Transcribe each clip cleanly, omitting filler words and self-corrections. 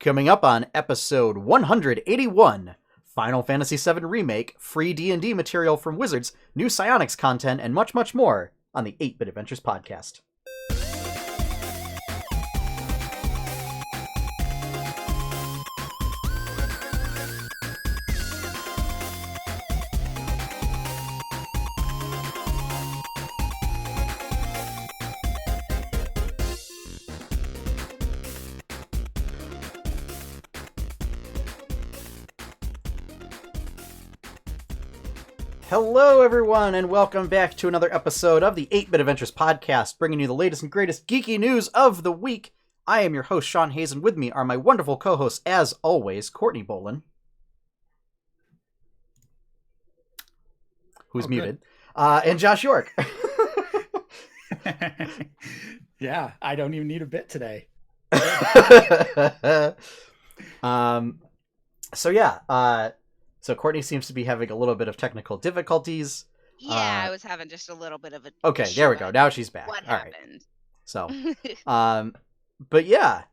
Coming up on episode 181, Final Fantasy VII Remake, free D&D material from Wizards, new psionics content, and much, much more on the 8-Bit Adventures podcast. Hello, everyone, and welcome back to another episode of the 8-Bit Adventures podcast, bringing you the latest and greatest geeky news of the week. I am your host, Sean Hayes, and with me are my wonderful co-hosts, as always, Courtney Bolin, who's muted, and Josh York. Yeah, I don't even need a bit today. So Courtney seems to be having a little bit of technical difficulties. Yeah, I was having just a little bit of a... Okay, there we go. Now she's back. What All happened? right. So, but yeah.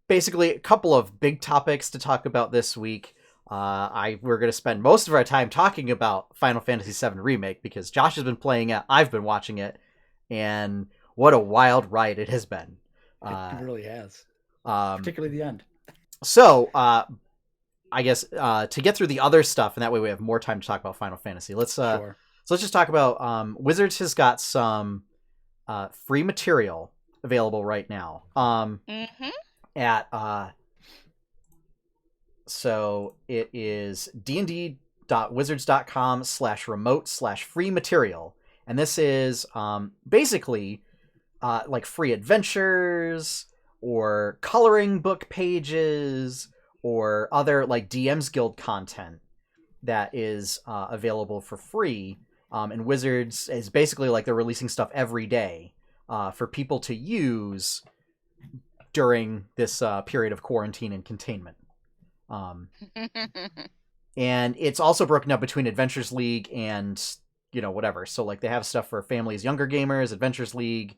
Basically a couple of big topics to talk about this week. We're going to spend most of our time talking about Final Fantasy VII Remake because Josh has been playing it, I've been watching it, and what a wild ride it has been. It really has. Particularly the end. So, I guess to get through the other stuff, and that way we have more time to talk about Final Fantasy. Sure. So let's just talk about Wizards has got some free material available right now. So it is dnd.wizards.com/remote/free material, and this is basically like free adventures, or coloring book pages, or other like DM's Guild content that is available for free. And Wizards is basically like they're releasing stuff every day for people to use during this period of quarantine and containment. And it's also broken up between Adventures League and, whatever. So like they have stuff for families, younger gamers, Adventures League,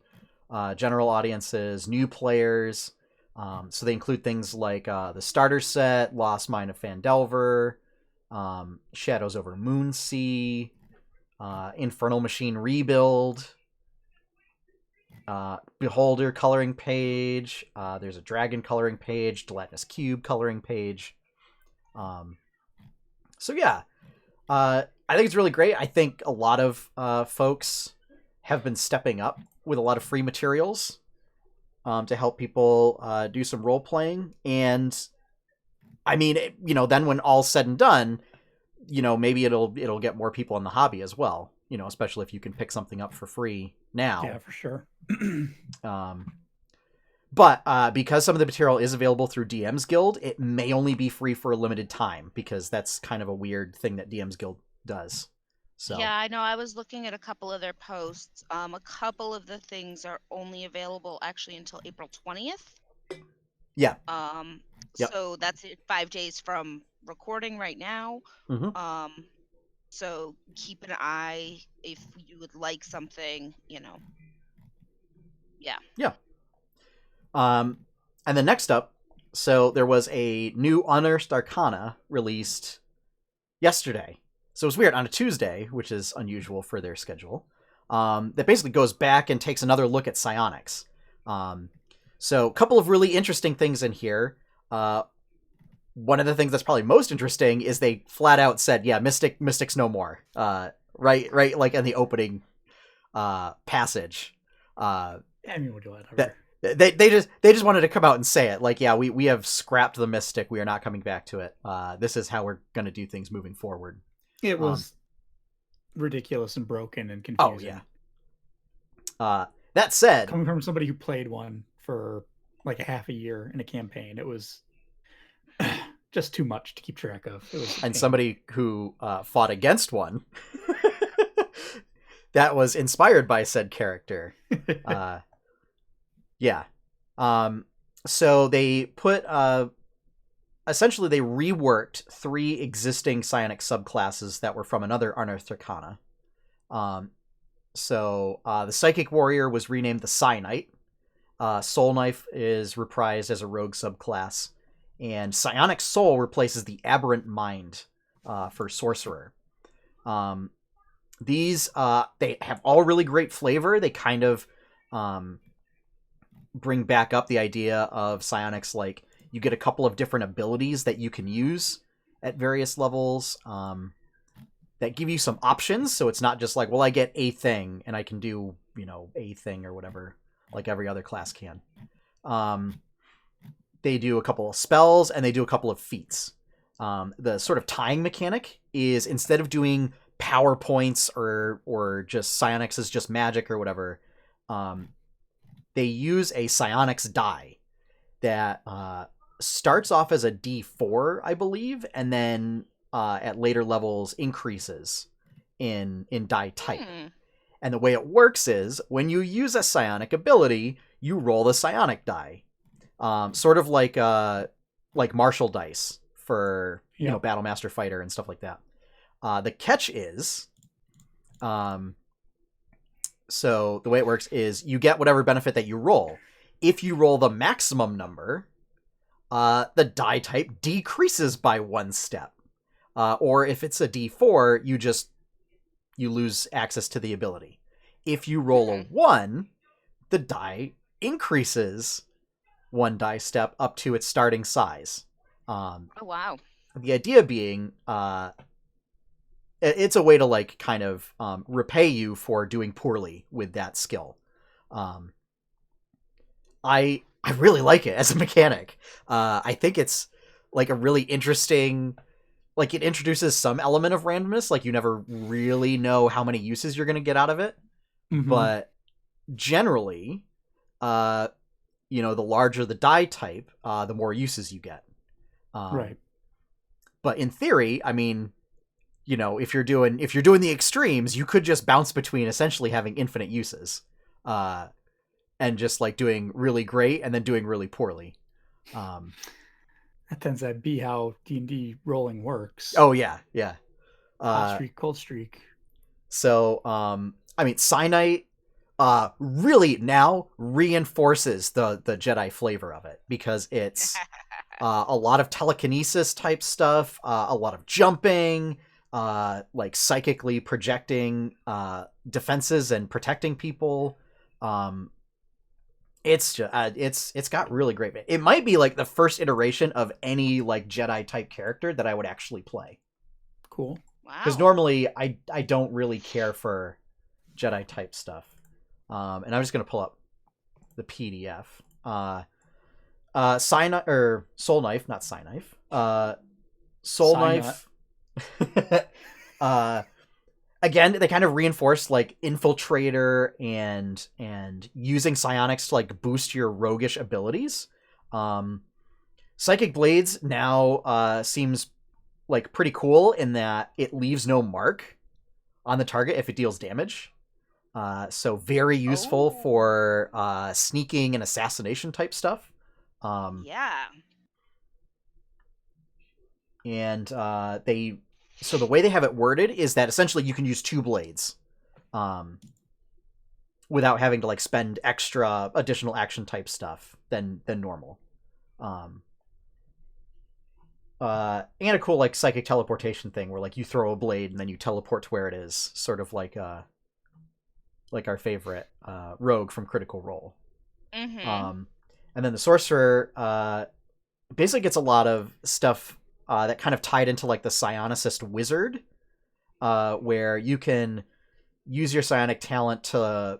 general audiences, new players. So they include things like the starter set, Lost Mine of Phandelver, Shadows over Moonsea, Infernal Machine Rebuild, Beholder coloring page. There's a Dragon coloring page, Gelatinous Cube coloring page. So yeah, I think it's really great. I think a lot of folks have been stepping up with a lot of free materials to help people do some role playing. And I mean, then when all's said and done, maybe it'll get more people in the hobby as well, especially if you can pick something up for free now. Yeah, for sure. But because some of the material is available through DM's Guild, it may only be free for a limited time because that's kind of a weird thing that DM's Guild does. So. Yeah, I know. I was looking at a couple of their posts. A couple of the things are only available actually until April 20th. Yeah. Yep. So that's it, 5 days from recording right now. Mm-hmm. So keep an eye if you would like something, Yeah. Yeah. And then next up, so there was a new Unearthed Arcana released yesterday. So it was weird on a Tuesday, which is unusual for their schedule. That basically goes back and takes another look at psionics. So a couple of really interesting things in here. One of the things that's probably most interesting is they flat out said, "Yeah, Mystics no more." Right, like in the opening passage. I mean, whatever. They just wanted to come out and say it. Like, yeah, we have scrapped the Mystic. We are not coming back to it. This is how we're going to do things moving forward. It was ridiculous and broken and confusing. Oh, yeah. That said... Coming from somebody who played one for like a half a year in a campaign, it was just too much to keep track of. And somebody who fought against one that was inspired by said character. Yeah. So they put... essentially, they reworked 3 existing psionic subclasses that were from another Unearthed Arcana. The Psychic Warrior was renamed the Psi Knight. Soul Knife is reprised as a rogue subclass, and Psionic Soul replaces the Aberrant Mind for Sorcerer. These they have all really great flavor. They kind of bring back up the idea of psionics, like you get a couple of different abilities that you can use at various levels that give you some options, so it's not just like, well, I get a thing and I can do, a thing or whatever like every other class can. They do a couple of spells and they do a couple of feats. The sort of tying mechanic is, instead of doing power points or just psionics is just magic or whatever, they use a psionics die that starts off as a D4, I believe, and then at later levels increases in die type. And the way it works is, when you use a psionic ability, you roll the psionic die, sort of like martial dice for Battle Master Fighter and stuff like that. The catch is, so the way it works is you get whatever benefit that you roll. If you roll the maximum number, the die type decreases by 1 step. Or if it's a D4, you lose access to the ability. If you roll a 1, the die increases 1 die step up to its starting size. Oh, wow. The idea being, it's a way to like kind of repay you for doing poorly with that skill. I really like it as a mechanic. I think it's like a really interesting, like it introduces some element of randomness. Like you never really know how many uses you're going to get out of it. Mm-hmm. But generally, the larger the die type, the more uses you get. Right. But in theory, I mean, if you're doing the extremes, you could just bounce between essentially having infinite uses, and just like doing really great and then doing really poorly. That tends to be how D&D rolling works. Oh yeah. Hot streak, cold streak. So, I mean, Cyanite really now reinforces the Jedi flavor of it, because it's a lot of telekinesis type stuff, a lot of jumping, like psychically projecting defenses and protecting people. It's just it's got really great. It might be like the first iteration of any like Jedi type character that I would actually play. Cool. Wow. Because normally I don't really care for Jedi type stuff. And I'm just gonna pull up the PDF. Soul Knife, not Cyanite. Soul Knife. Again, they kind of reinforce like infiltrator and using psionics to like boost your roguish abilities. Psychic Blades now seems like pretty cool in that it leaves no mark on the target if it deals damage. So very useful for sneaking and assassination type stuff. Yeah. And so the way they have it worded is that essentially you can use 2 blades without having to like spend extra additional action type stuff than normal. And a cool like psychic teleportation thing where like you throw a blade and then you teleport to where it is, sort of like our favorite rogue from Critical Role. Mm-hmm. And then the sorcerer basically gets a lot of stuff that kind of tied into like the psionicist wizard, where you can use your psionic talent to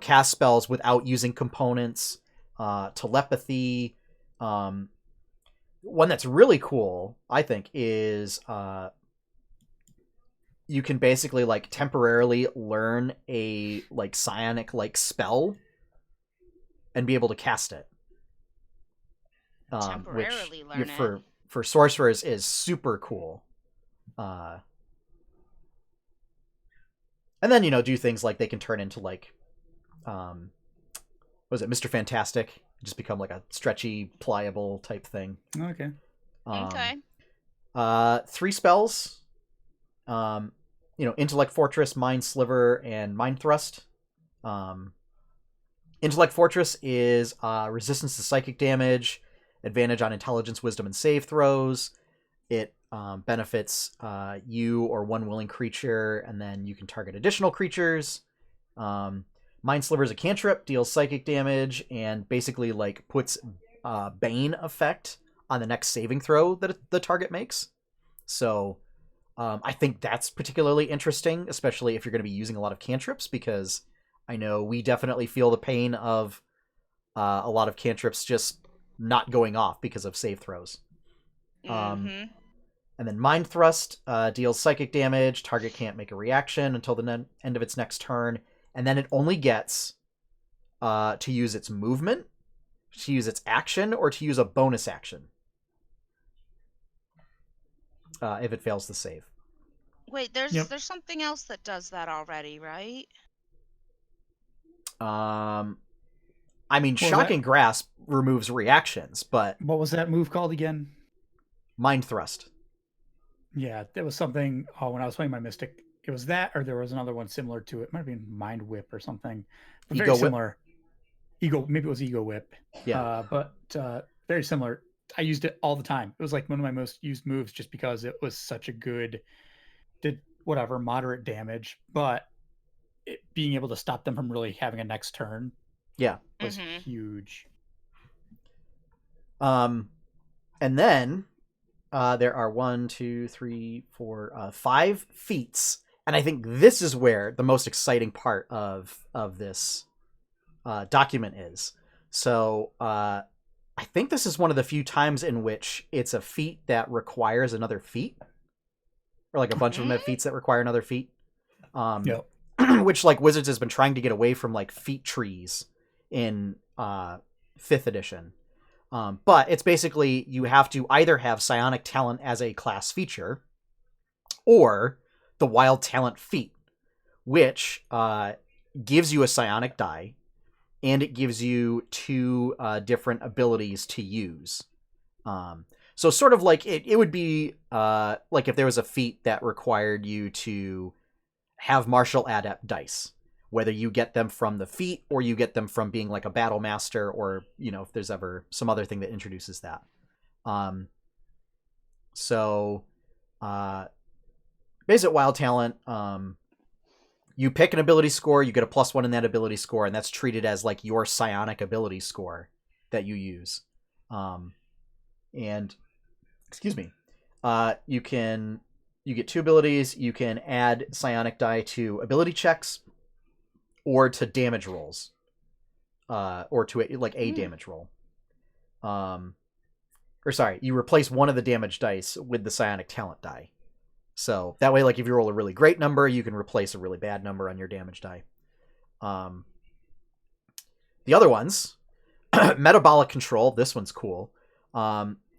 cast spells without using components, telepathy. One that's really cool, I think, is you can basically like temporarily learn a like psionic like spell and be able to cast it. Temporarily which learn it. For sorcerers is super cool. And then do things like they can turn into like was it Mr. Fantastic, just become like a stretchy, pliable type thing. Okay. Okay. 3 spells. Intellect Fortress, Mind Sliver, and Mind Thrust. Intellect Fortress is resistance to psychic damage, advantage on intelligence, wisdom, and save throws. It benefits you or one willing creature, and then you can target additional creatures. Mind Sliver is a cantrip, deals psychic damage, and basically like puts Bane effect on the next saving throw that the target makes. So I think that's particularly interesting, especially if you're going to be using a lot of cantrips, because I know we definitely feel the pain of a lot of cantrips just not going off because of save throws. And then Mind Thrust deals psychic damage. Target can't make a reaction until the end of its next turn. And then it only gets to use its movement, to use its action, or to use a bonus action if it fails to save. Wait, there's something else that does that already, right? I mean, Shocking Grasp removes reactions, but... What was that move called again? Mind Thrust. Yeah, there was something... Oh, when I was playing my Mystic, it was that, or there was another one similar to it. It might have been Mind Whip or something. But very similar. Maybe it was Ego Whip. Yeah. But very similar. I used it all the time. It was like one of my most used moves just because it was such a good... Did whatever, moderate damage, but being able to stop them from really having a next turn was huge. And then there are 5 feats, and I think this is where the most exciting part of this document is. So I think this is one of the few times in which it's a feat that requires another feat, or like a bunch of them have feats that require another feat. Which like Wizards has been trying to get away from, like feat trees in 5th edition. But it's basically you have to either have psionic talent as a class feature or the wild talent feat, which gives you a psionic die, and it gives you 2 different abilities to use. So sort of like it would be like if there was a feat that required you to have martial adept dice, whether you get them from the feat or you get them from being like a battle master, or if there's ever some other thing that introduces that. So basic wild talent, you pick an ability score, you get a +1 in that ability score, and that's treated as like your psionic ability score that you use. And excuse me, you get 2 abilities. You can add psionic die to ability checks or to damage rolls, or to a damage roll. Or sorry, you replace one of the damage dice with the psionic talent die. So that way, like if you roll a really great number, you can replace a really bad number on your damage die. The other ones, metabolic control. This one's cool.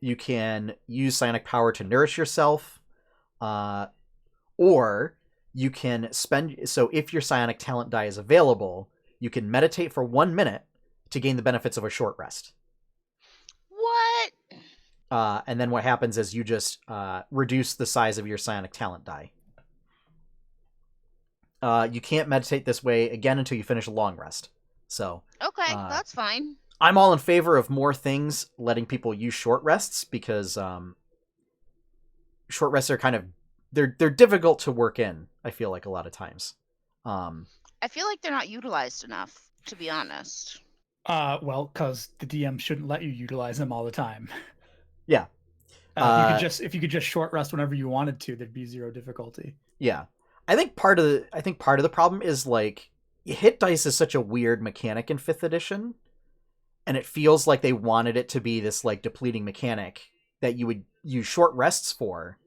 You can use psionic power to nourish yourself, or you can spend... So if your psionic talent die is available, you can meditate for 1 minute to gain the benefits of a short rest. What? And then what happens is you just reduce the size of your psionic talent die. You can't meditate this way again until you finish a long rest. So okay, that's fine. I'm all in favor of more things letting people use short rests, because short rests are kind of they're difficult to work in, I feel like, a lot of times. I feel like they're not utilized enough, to be honest. Well, because the DM shouldn't let you utilize them all the time. Yeah. If you could just short rest whenever you wanted to, there'd be 0 difficulty. Yeah. I think part of the problem is like hit dice is such a weird mechanic in 5th edition, and it feels like they wanted it to be this like depleting mechanic that you would use short rests for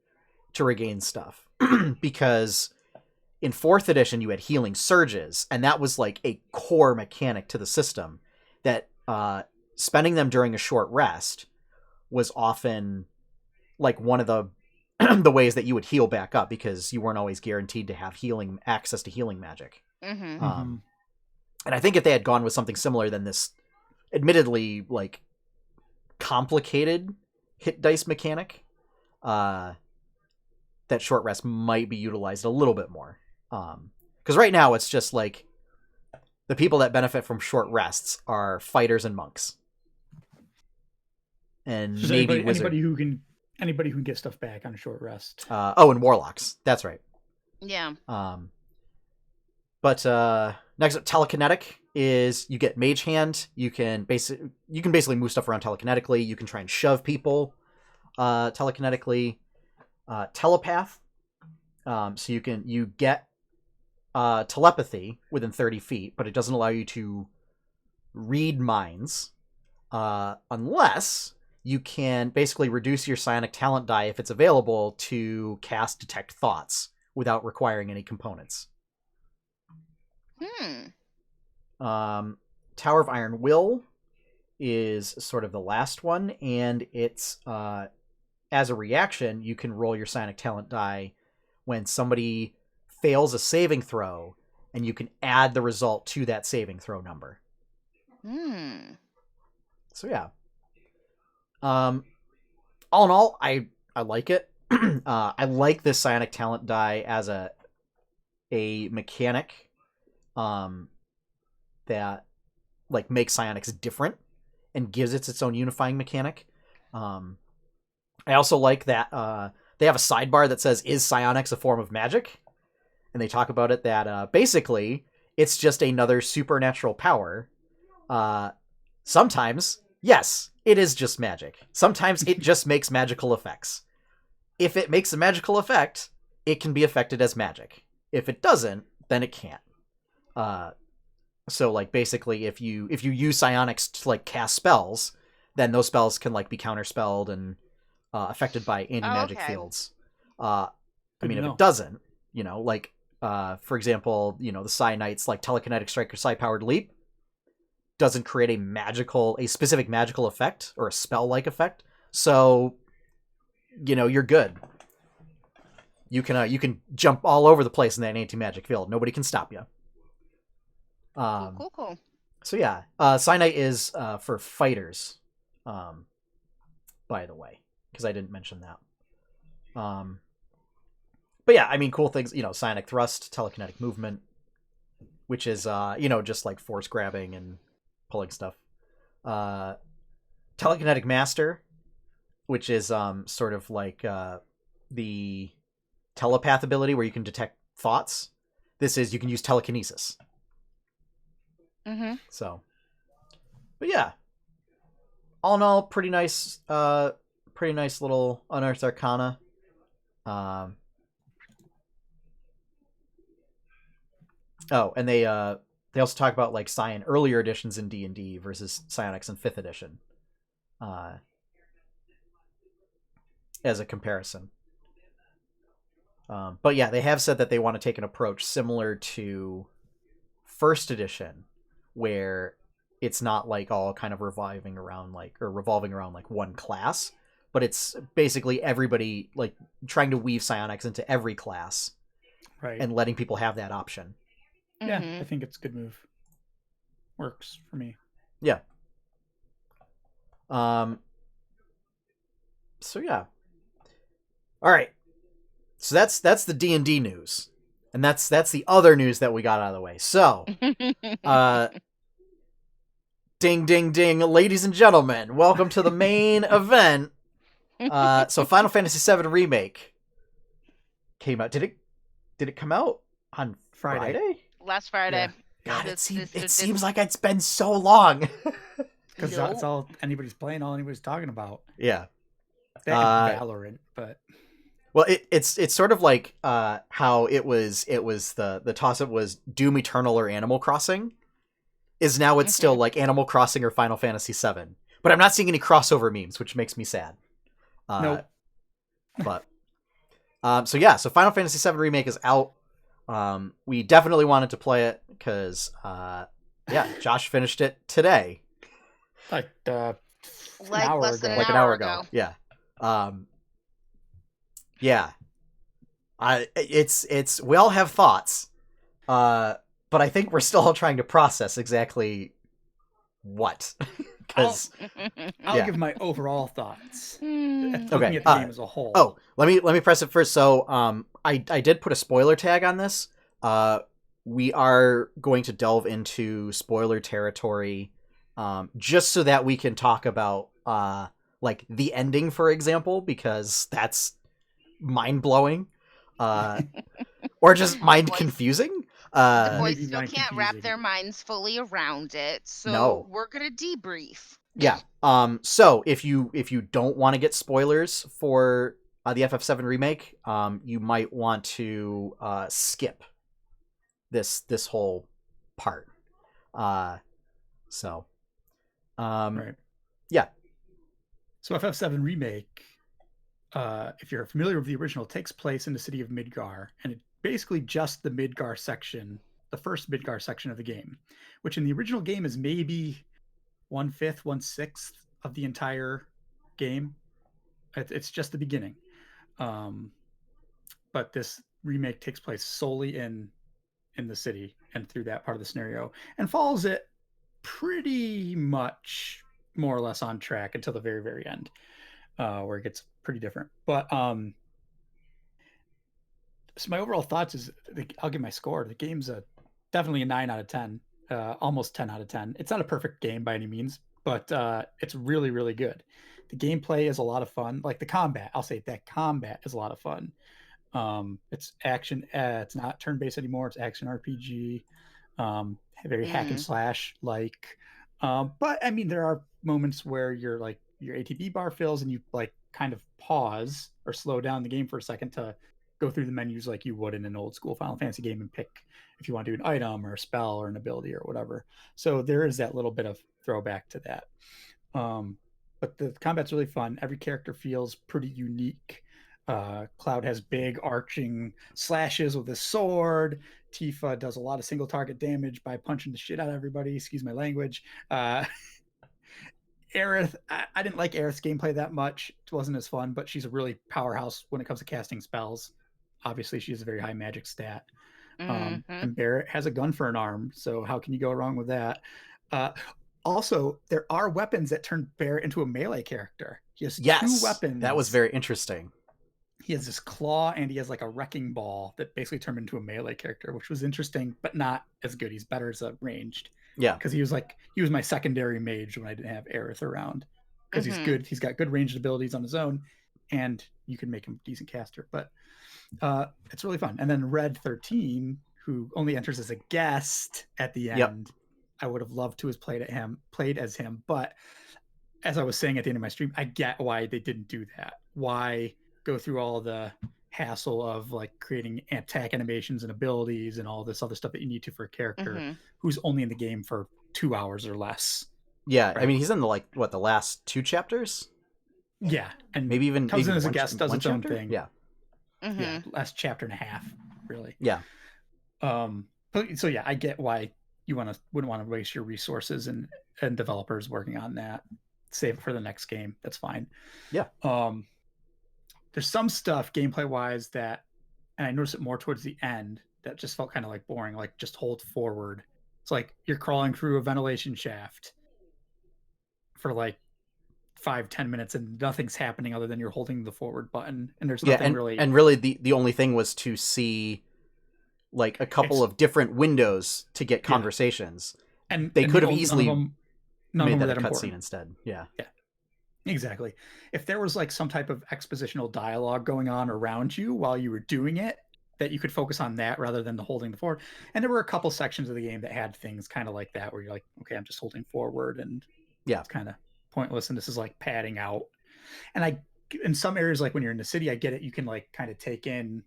to regain stuff. Because in 4th edition you had healing surges, and that was like a core mechanic to the system that spending them during a short rest was often like one of the the ways that you would heal back up, because you weren't always guaranteed to have access to healing magic. And I think if they had gone with something similar than this admittedly like complicated hit dice mechanic, that short rest might be utilized a little bit more. Because right now it's just like the people that benefit from short rests are fighters and monks. And Just maybe anybody who can get stuff back on a short rest. And warlocks. That's right. Yeah. But next up, telekinetic is you get mage hand. You can basically move stuff around telekinetically. You can try and shove people telekinetically. Telepath. So you get telepathy within 30 feet, but it doesn't allow you to read minds unless you can basically reduce your psionic talent die if it's available to cast detect thoughts without requiring any components. Tower of Iron Will is sort of the last one, and it's as a reaction, you can roll your psionic talent die when somebody fails a saving throw, and you can add the result to that saving throw number. So yeah. All in all, I like it. I like this psionic talent die as a mechanic that like makes psionics different and gives it its own unifying mechanic. I also like that they have a sidebar that says, "Is psionics a form of magic?" And they talk about it that basically it's just another supernatural power. Sometimes, yes, it is just magic. Sometimes it just makes magical effects. If it makes a magical effect, it can be affected as magic. If it doesn't, then it can't. So like basically if you use psionics to like cast spells, then those spells can like be counterspelled and affected by anti-magic fields. I mean, if it doesn't, like for example, the Psi Knight's like telekinetic strike or psi-powered leap doesn't create a specific magical effect or a spell-like effect. So, you're good. You can jump all over the place in that anti-magic field. Nobody can stop you. Cool. So yeah, Psi Knight is for fighters, by the way, because I didn't mention that. But yeah, I mean, cool things, psionic thrust, telekinetic movement, which is, just like force grabbing and pulling stuff. Telekinetic master, which is sort of like the telepath ability where you can detect thoughts. This is, you can use telekinesis. So, but yeah, all in all, pretty nice little Unearthed Arcana. And they also talk about like Psion earlier editions in D&D versus Psionics in 5th edition, as a comparison. But yeah, they have said that they want to take an approach similar to 1st edition, where it's not like all kind of revolving around like one class, but it's basically everybody like trying to weave psionics into every class, right, and letting people have that option. Yeah, I think it's a good move. Works for me. Yeah. So yeah. All right. So that's the D&D news. And that's the other news that we got out of the way. So, ding, ding, ding, ladies and gentlemen, welcome to the main event. So Final Fantasy VII Remake came out. Did it come out on Friday? Last Friday. Yeah. God, it seems like it's been so long. Because that's all anybody's playing, all anybody's talking about. Yeah. Valorant, but... Well, it's sort of like how it was the toss-up was Doom Eternal or Animal Crossing. Is now it's still like Animal Crossing or Final Fantasy VII. But I'm not seeing any crossover memes, which makes me sad. Nope. But so Final Fantasy VII Remake is out. We definitely wanted to play it because Josh finished it today. Like an hour ago. Yeah. Yeah. It's we all have thoughts. But I think we're still all trying to process exactly what. Because I'll give my overall thoughts. Looking at the game as a whole. Oh, let me press it first. So I did put a spoiler tag on this. we are going to delve into spoiler territory, just so that we can talk about like the ending, for example, because that's mind blowing, or just mind Boys- confusing. The boys Maybe still mind can't wrap confusing. their minds fully around it, so No. we're gonna debrief. Yeah. So if you don't want to get spoilers for the FF7 remake, you might want to skip this whole part. So, Right. yeah. So FF7 Remake, if you're familiar with the original, takes place in the city of Midgar, and it's basically just the Midgar section, the first Midgar section of the game, which in the original game is maybe 1/5, 1/6 of the entire game. It's just the beginning. But this remake takes place solely in the city and through that part of the scenario, and follows it pretty much more or less on track until the very, very end, where it gets pretty different. But so my overall thoughts is, I'll give my score. The game's definitely a 9 out of 10, almost 10 out of 10. It's not a perfect game by any means, but it's really, really good. The gameplay is a lot of fun. Like the combat, I'll say that combat is a lot of fun. It's action. It's not turn-based anymore. It's action RPG. Very hack and slash like. But I mean, there are moments where you're like your ATB bar fills and you like kind of pause or slow down the game for a second to go through the menus like you would in an old school Final Fantasy game and pick if you want to do an item or a spell or an ability or whatever. So there is that little bit of throwback to that. But the combat's really fun. Every character feels pretty unique. Cloud has big arching slashes with his sword. Tifa does a lot of single target damage by punching the shit out of everybody. Excuse my language. Aerith, I didn't like Aerith's gameplay that much. It wasn't as fun, but she's a really powerhouse when it comes to casting spells. Obviously, she has a very high magic stat. And Barrett has a gun for an arm, so how can you go wrong with that? Also, there are weapons that turn Barrett into a melee character. He has two weapons. That was very interesting. He has this claw and he has like a wrecking ball that basically turned into a melee character, which was interesting, but not as good. He's better as a ranged. Yeah. Because he was my secondary mage when I didn't have Aerith around. Because he's good. He's got good ranged abilities on his own, and you can make him a decent caster. But it's really fun. And then Red 13, who only enters as a guest at the end. Yep. I would have loved to have played as him, but as I was saying at the end of my stream, I get why they didn't do that. Why go through all the hassle of like creating attack animations and abilities and all this other stuff that you need to for a character who's only in the game for 2 hours or less. Yeah, right? I mean, he's in the last 2 chapters. Yeah, and maybe even comes in as a guest, does its own thing. Yeah, yeah, last chapter and a half, really. Yeah. So yeah, I get why you wouldn't want to waste your resources and developers working on that. Save it for the next game. That's fine. Yeah. There's some stuff gameplay wise that, and I noticed it more towards the end, that just felt kind of like boring. Like just hold forward. It's like you're crawling through a ventilation shaft for like 5-10 minutes and nothing's happening other than you're holding the forward button, and there's nothing really. And really, the only thing was to see like a couple of different windows to get conversations, and they could have easily made that a cutscene instead. Yeah. Exactly. If there was like some type of expositional dialogue going on around you while you were doing it, that you could focus on that rather than the holding the forward. And there were a couple sections of the game that had things kind of like that, where you're like, okay, I'm just holding forward, and it's kind of pointless, and this is like padding out. And in some areas, like when you're in the city, I get it. You can like kind of take in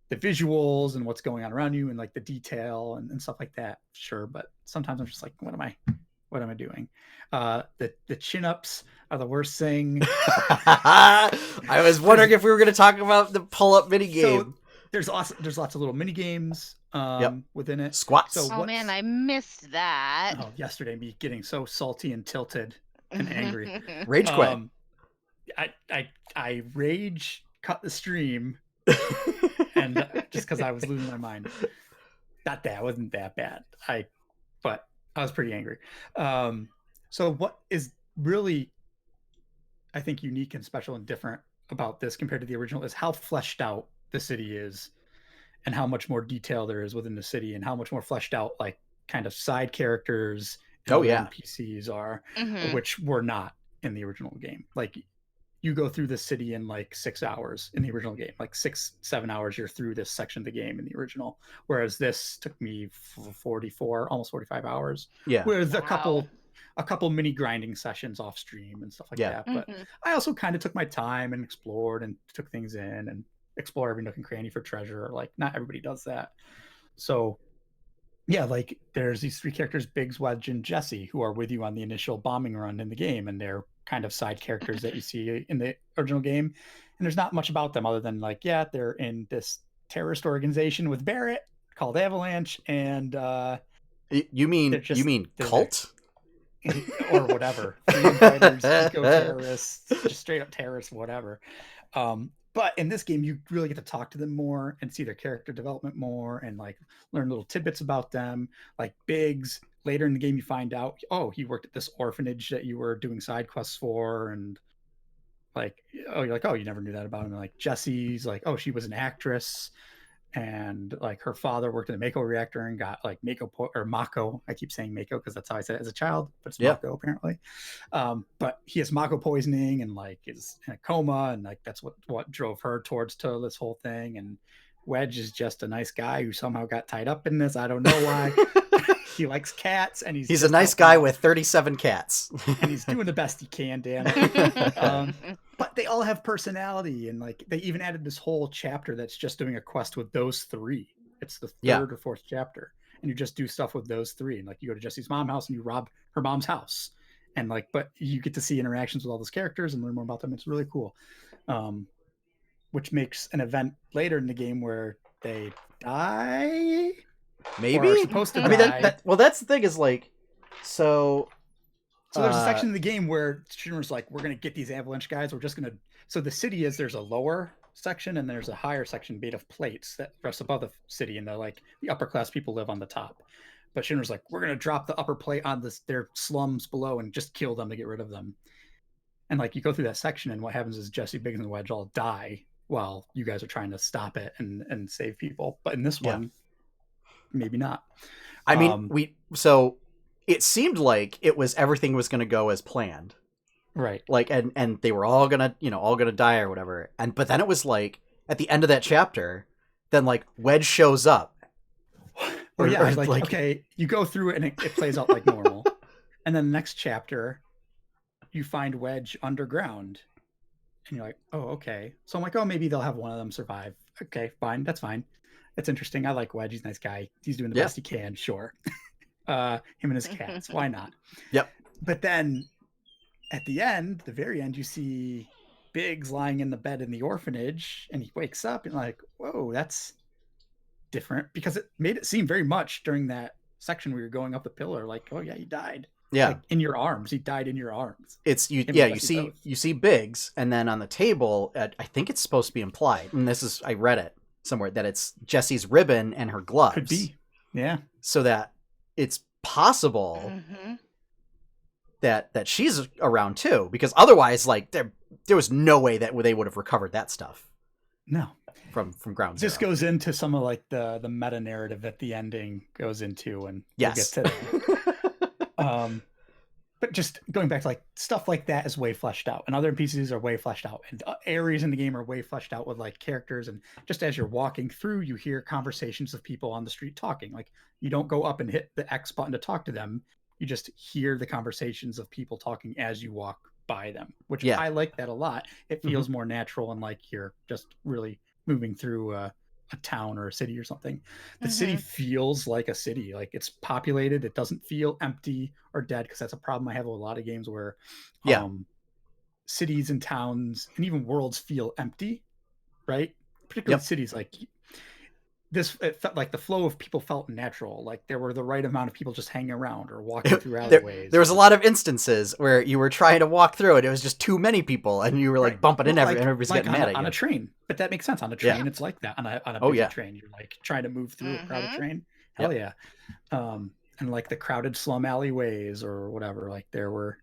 the visuals and what's going on around you and like the detail and stuff like that. Sure. But sometimes I'm just like, what am I doing? The chin-ups are the worst thing. I was wondering if we were going to talk about the pull-up minigame. So there's lots of little mini games within it. Squats. So man, I missed that. Oh, yesterday me getting so salty and tilted and angry. Rage quit. I rage cut the stream and just because I was losing my mind. It wasn't that bad. But I was pretty angry. So what is really, I think, unique and special and different about this compared to the original is how fleshed out the city is. and how much more detail there is within the city and how much more fleshed out like kind of side characters and other NPCs are, which were not in the original game. Like you go through the city in like 6 hours in the original game, like 6-7 hours you're through this section of the game in the original, whereas this took me 44 almost 45 hours with a couple mini grinding sessions off stream and stuff like that. But I also kind of took my time and explored and took things in and explore every nook and cranny for treasure. Like not everybody does that. So yeah, like there's these 3 characters, Biggs, Wedge, and Jesse, who are with you on the initial bombing run in the game, and they're kind of side characters that you see in the original game. And there's not much about them other than like, yeah, they're in this terrorist organization with Barrett called Avalanche, and you mean cult? Or whatever. Freedom fighters, eco-terrorists, just straight up terrorists, whatever. But in this game, you really get to talk to them more and see their character development more and like learn little tidbits about them. Like Biggs, later in the game, you find out, oh, he worked at this orphanage that you were doing side quests for. And like, oh, you're like, oh, you never knew that about him. And like Jesse's like, oh, she was an actress. And like her father worked in a Mako reactor and got like Mako. I keep saying Mako because that's how I said it as a child, but it's Mako apparently. But he has Mako poisoning and like is in a coma, and like that's what drove her towards to this whole thing. And Wedge is just a nice guy who somehow got tied up in this. I don't know why. He likes cats, and he's a nice guy with 37 cats, and he's doing the best he can. Damn it. But they all have personality, and like they even added this whole chapter that's just doing a quest with those 3. It's the 3rd or 4th chapter, and you just do stuff with those 3. And like you go to Jesse's mom's house and you rob her mom's house, and like, but you get to see interactions with all those characters and learn more about them. It's really cool, which makes an event later in the game where they die. Maybe or are supposed to die. I mean, well, that's the thing is like, so there's a section in the game where Shinra's like, we're going to get these Avalanche guys. We're just going to, so the city is, there's a lower section and there's a higher section made of plates that rest above the city. And they're like, the upper class people live on the top. But Shinra's like, we're going to drop the upper plate on their slums below and just kill them to get rid of them. And like, you go through that section and what happens is Jesse, Biggs, and Wedge all die while you guys are trying to stop it and save people. But in this one, maybe not. I mean, so it seemed like everything was going to go as planned, right? Like, and they were all gonna die or whatever. But then it was like at the end of that chapter, then like Wedge shows up. Okay, you go through it and it plays out like normal, and then the next chapter, you find Wedge underground, and you're like, oh, okay. So I'm like, oh, maybe they'll have one of them survive. Okay, fine, that's fine. That's interesting. I like Wedge. He's a nice guy. He's doing the best he can. Sure. Him and his cats. Why not? Yep. But then at the end, the very end, you see Biggs lying in the bed in the orphanage, and he wakes up and like, whoa, that's different, because it made it seem very much during that section where you're going up the pillar, like, oh yeah, he died. Yeah. Like, in your arms. He died in your arms. It's you see Biggs, and then on the table, I think it's supposed to be implied, and I read it somewhere, that it's Jesse's ribbon and her gloves. Could be. Yeah. So that it's possible that she's around too, because otherwise, like, there was no way that they would have recovered that stuff. No. From Ground Zero. This goes into some of like the meta narrative that the ending goes into, and we'll get to that. But just going back to like stuff like that is way fleshed out, and other NPCs are way fleshed out, and areas in the game are way fleshed out with like characters. And just as you're walking through, you hear conversations of people on the street talking. Like, you don't go up and hit the X button to talk to them. You just hear the conversations of people talking as you walk by them, which I like that a lot. It feels more natural, and like you're just really moving through a town or a city or something. The city feels like a city. Like, it's populated. It doesn't feel empty or dead, because that's a problem I have with a lot of games where cities and towns and even worlds feel empty, right? Particularly cities. Like this, it felt like the flow of people felt natural. Like there were the right amount of people just hanging around or walking through alleyways. There was a lot of instances where you were trying to walk through and it was just too many people, and you were like bumping in, and everybody's getting mad at you. On a train, but that makes sense. On a train, it's like that. On a busy train, you're like trying to move through a crowded train. Hell yeah. And like the crowded slum alleyways or whatever, like there were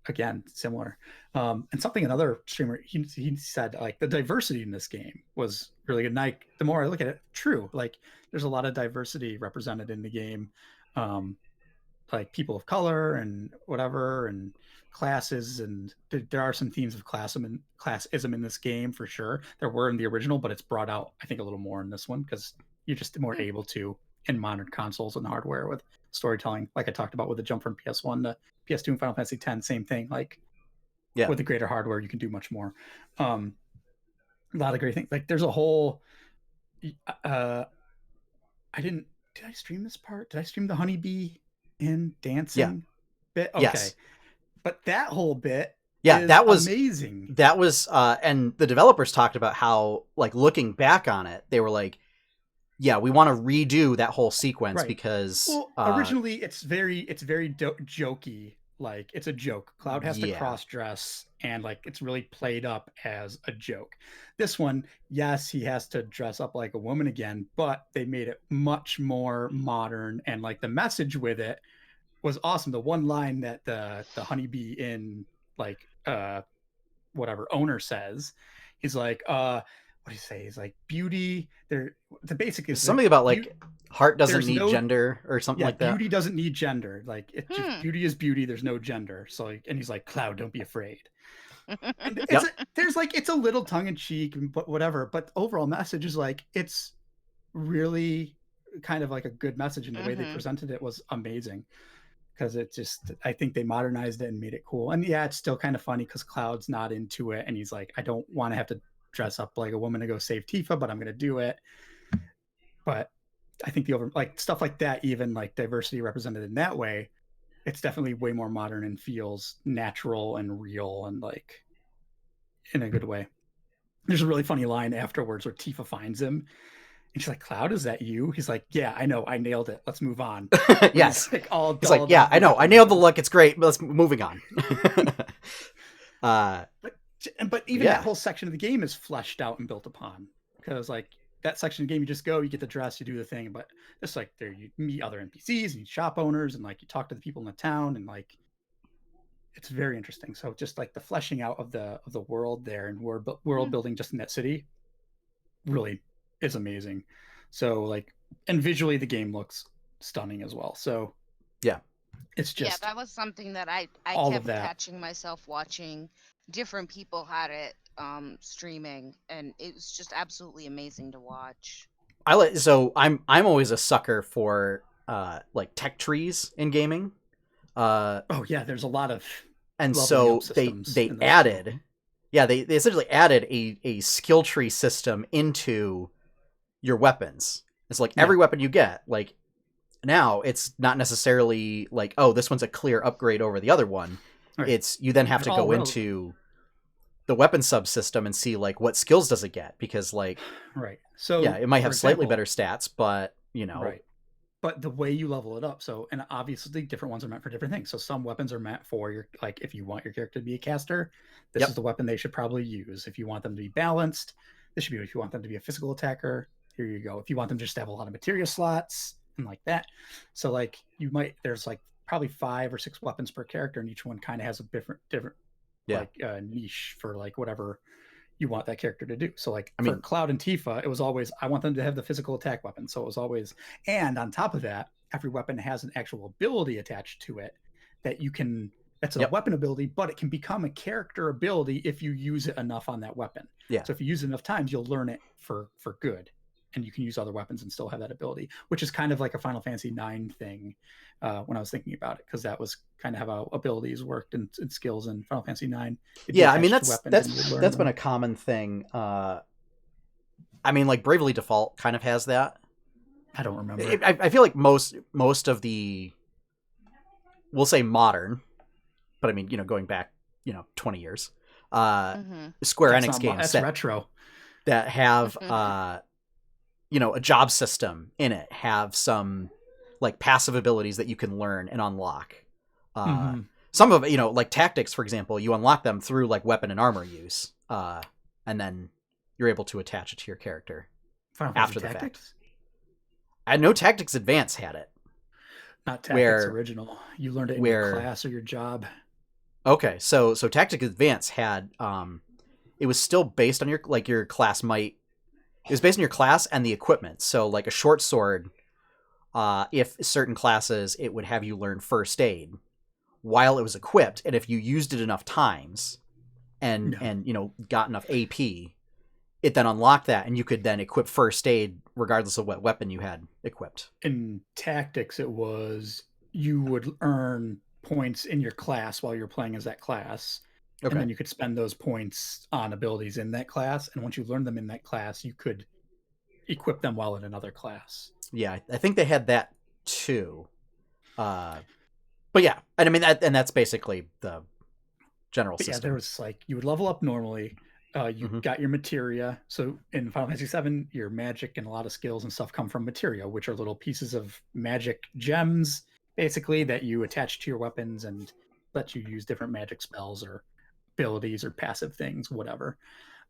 again, similar. And something another streamer he said, like, the diversity in this game was really good. And the more I look at it, true. Like, there's a lot of diversity represented in the game, like people of color and whatever, and classes, and there are some themes of classism in this game for sure. There were in the original, but it's brought out, I think, a little more in this one because you're just more able to in modern consoles and hardware with storytelling, like I talked about with the jump from PS1 to PS2 and Final Fantasy X. Same thing. Like, with the greater hardware, you can do much more. A lot of great things. Like, there's a whole. Did I stream this part? Did I stream the honeybee in dancing bit? Okay. Yes. But that whole bit, that was amazing. That was, and the developers talked about how, like, looking back on it, they were like, yeah, we want to redo that whole sequence because originally it's very jokey. Like, it's a joke. Cloud has to cross dress, and like it's really played up as a joke. This one, yes, he has to dress up like a woman again, but they made it much more modern, and like the message with it was awesome. The one line that the honeybee in like whatever owner says, he's like what do you say? He's like, beauty. The basic is something about like heart doesn't need gender or something like that. Beauty doesn't need gender. Like, it just, beauty is beauty. There's no gender. So like, and he's like, Cloud, don't be afraid. And it's a little tongue in cheek, but whatever. But the overall message is like, it's really kind of like a good message, and the way they presented it was amazing. Because it just, I think they modernized it and made it cool. And yeah, it's still kind of funny because Cloud's not into it, and he's like, I don't want to have to dress up like a woman to go save Tifa, but I'm going to do it. But I think like stuff like that, even like diversity represented in that way, it's definitely way more modern and feels natural and real, and like in a good way. There's a really funny line afterwards where Tifa finds him and she's like, Cloud, is that you? He's like, yeah, I know, I nailed it, let's move on. Yes. He's like, yeah, I know, I nailed the look, it's great, but let's moving on. But even that whole section of the game is fleshed out and built upon, because like that section of the game, you just go, you get the dress, you do the thing, but it's like there you meet other NPCs and shop owners, and like you talk to the people in the town, and like it's very interesting. So just like the fleshing out of the world there, and world building just in that city really is amazing. So like, and visually the game looks stunning as well. So yeah, it's just that was something that I kept catching myself watching different people had it streaming, and it was just absolutely amazing to watch. I'm always a sucker for like tech trees in gaming. There's a lot of, and so they added they essentially added a skill tree system into your weapons. It's like every weapon you get, like now it's not necessarily like, oh, this one's a clear upgrade over the other one. Right. It's you then have to go into the weapon subsystem and see like what skills does it get, because like so it might have slightly better stats, but but the way you level it up, so, and obviously different ones are meant for different things. So some weapons are meant for your, like, if you want your character to be a caster, this is the weapon they should probably use. If you want them to be balanced, this should be. If you want them to be a physical attacker, here you go. If you want them just to have a lot of materia slots and like that, so like there's like probably 5 or 6 weapons per character, and each one kind of has a different like niche for like whatever you want that character to do. So like for Cloud and Tifa, it was always, I want them to have the physical attack weapon. So it was always, and on top of that, every weapon has an actual ability attached to it that you can, that's a weapon ability, but it can become a character ability if you use it enough on that weapon. Yeah. So if you use it enough times, you'll learn it for good, and you can use other weapons and still have that ability, which is kind of like a Final Fantasy IX thing when I was thinking about it, because that was kind of how abilities worked and skills in Final Fantasy IX. Yeah, I mean that's been a common thing. I mean, like Bravely Default kind of has that. I don't remember. I feel like most of the, we'll say modern, but I mean, going back 20 years, Square Enix games that's retro that have a job system in it, have some like passive abilities that you can learn and unlock. Some of it, like tactics, for example, you unlock them through like weapon and armor use, and then you're able to attach it to your character after the fact. I know Tactics Advance had it. Not Tactics Original. You learned it in your class or your job. Okay, so Tactic Advance had it was still based on your class might. It was based on your class and the equipment. So like a short sword, if certain classes, it would have you learn first aid while it was equipped, and if you used it enough times, and got enough AP, it then unlocked that, and you could then equip first aid regardless of what weapon you had equipped. In Tactics, it was you would earn points in your class while you're playing as that class. Okay. And then you could spend those points on abilities in that class. And once you learned them in that class, you could equip them while in another class. Yeah, I think they had that too. But yeah, and I mean that's basically the general system. Yeah, there was like you would level up normally. You got your materia. So in Final Fantasy VII, your magic and a lot of skills and stuff come from materia, which are little pieces of magic gems, basically, that you attach to your weapons and let you use different magic spells or abilities or passive things, whatever.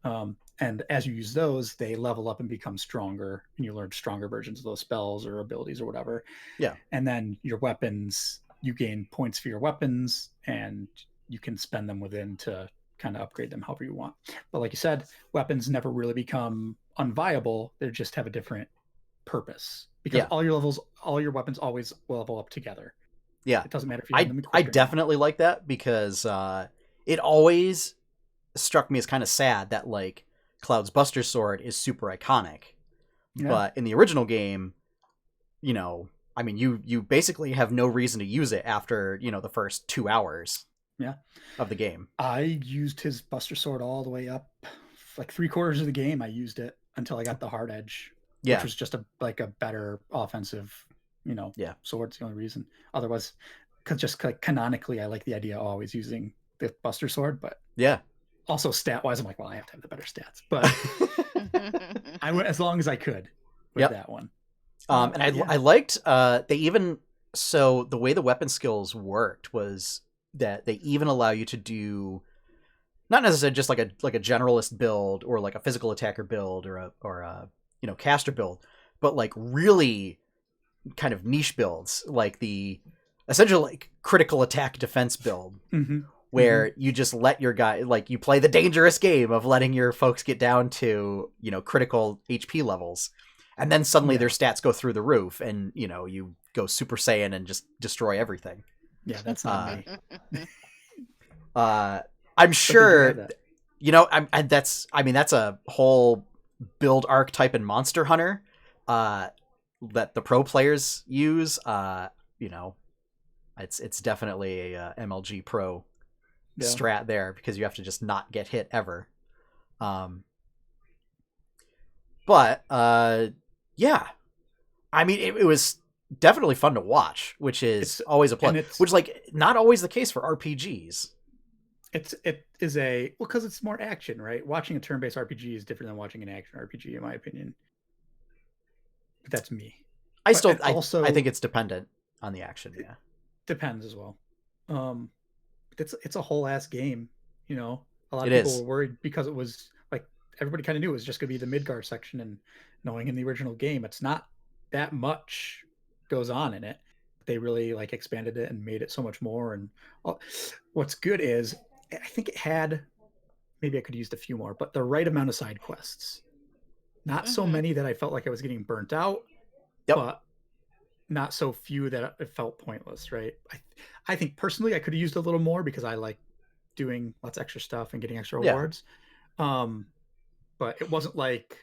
And as you use those, they level up and become stronger, and you learn stronger versions of those spells or abilities or whatever. Yeah. And then your weapons, you gain points for your weapons, and you can spend them within to kind of upgrade them however you want. But like you said, weapons never really become unviable. They just have a different purpose, because all your weapons always level up together. Yeah. It doesn't matter if you have them equipped. I definitely like that, because it always struck me as kind of sad that like Cloud's Buster Sword is super iconic. Yeah. But in the original game, I mean, you basically have no reason to use it after, the first 2 hours. Yeah. Of the game. I used his Buster Sword all the way up, like 3/4 of the game. I used it until I got the Hard Edge, which was just a better offensive, sword. It's the only reason. Otherwise, because just like canonically, I like the idea of always using the Buster Sword, but also stat wise, I'm like, well, I have to have the better stats, but I went as long as I could with that one. And I liked they even so the way the weapon skills worked was that they even allow you to do not necessarily just like a generalist build or like a physical attacker build or a caster build, but like really kind of niche builds, like the essentially like critical attack defense build, where you just let your guy, like you play the dangerous game of letting your folks get down to critical HP levels, and then suddenly their stats go through the roof, and you go Super Saiyan and just destroy everything. Yeah, that's not me. I'm sure, that's a whole build archetype in Monster Hunter that the pro players use. It's definitely a MLG pro strat there, because you have to just not get hit ever. But yeah, I mean, it was definitely fun to watch, which is always a plus. Which is like not always the case for RPGs. It is because it's more action, right? Watching a turn-based RPG is different than watching an action RPG, in my opinion. But that's me. I think it's dependent on the action. Yeah, depends as well. It's a whole ass game. A lot of people were worried because it was like everybody kind of knew it was just going to be the Midgar section, and knowing in the original game, it's not that much goes on in it. They really like expanded it and made it so much more. And what's good is I think it had, maybe I could have used a few more, but the right amount of side quests. Not so many that I felt like I was getting burnt out, but not so few that it felt pointless, right? I think personally I could have used a little more, because I like doing lots of extra stuff and getting extra rewards. But it wasn't like,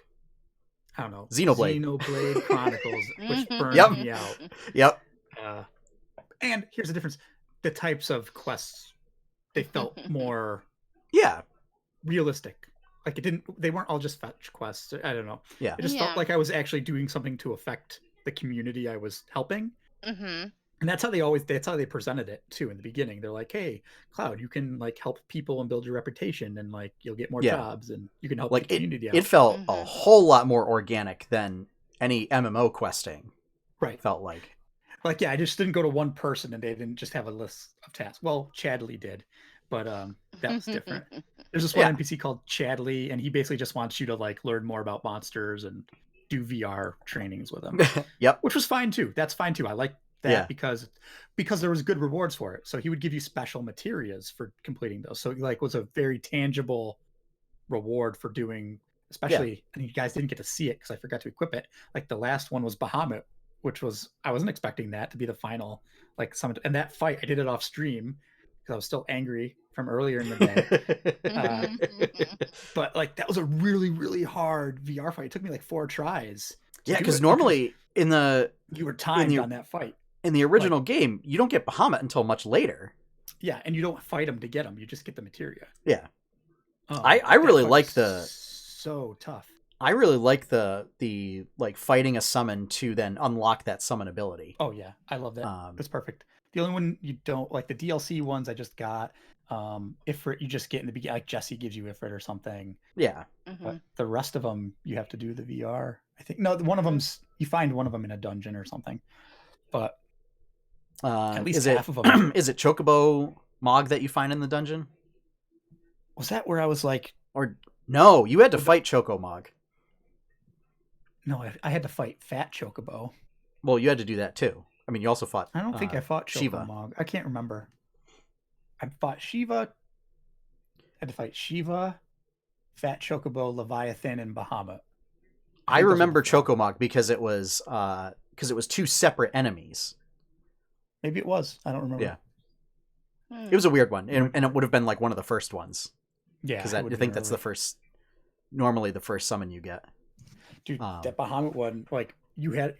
I don't know, Xenoblade Chronicles, which burned me out. Yep. And here's the difference: the types of quests, they felt more realistic. Like they weren't all just fetch quests. I don't know. Yeah. It just felt like I was actually doing something to affect the community I was helping. And that's how they presented it too in the beginning. They're like, hey, Cloud, you can like help people and build your reputation, and like you'll get more jobs, and you can help the community out. It felt a whole lot more organic than any MMO questing. Right. Felt like. Like, I just didn't go to one person and they didn't just have a list of tasks. Well, Chadley did, but that was different. There's this one NPC called Chadley, and he basically just wants you to like learn more about monsters and do VR trainings with him. Yep. Which was fine too. That's fine too. I like that because there was good rewards for it. So he would give you special materials for completing those. So like was a very tangible reward for doing, especially, and you guys didn't get to see it because I forgot to equip it. Like the last one was Bahamut, which was, I wasn't expecting that to be the final like summon. And that fight, I did it off stream because I was still angry from earlier in the day. But like that was a really, really hard VR fight. It took me like 4 tries. Yeah, because normally you were timed on that fight. In the original game, you don't get Bahamut until much later. Yeah, and you don't fight him to get him. You just get the materia. Yeah. I really like so tough. I really like the like fighting a summon to then unlock that summon ability. Oh yeah, I love that. That's perfect. The only one you don't like, the DLC ones I just got, Ifrit you just get in the beginning, like Jesse gives you Ifrit or something. Yeah. But the rest of them you have to do the VR. I think no, one of them's you find one of them in a dungeon or something. But at least half of them. Is it Chocobo Mog that you find in the dungeon? Was that where I was like, or no? You had to fight Choco Mog. No, I had to fight Fat Chocobo. Well, you had to do that too. I mean, you also fought. I don't think I fought Shiva. Mog. I can't remember. I fought Shiva. I had to fight Shiva, Fat Chocobo, Leviathan, and Bahamut. I remember Chocomog because it was 2 separate enemies. Maybe it was. I don't remember. Yeah. It was a weird one, and it would have been like one of the first ones. Yeah, because I think that's normally the first summon you get. Dude, that Bahamut one, like there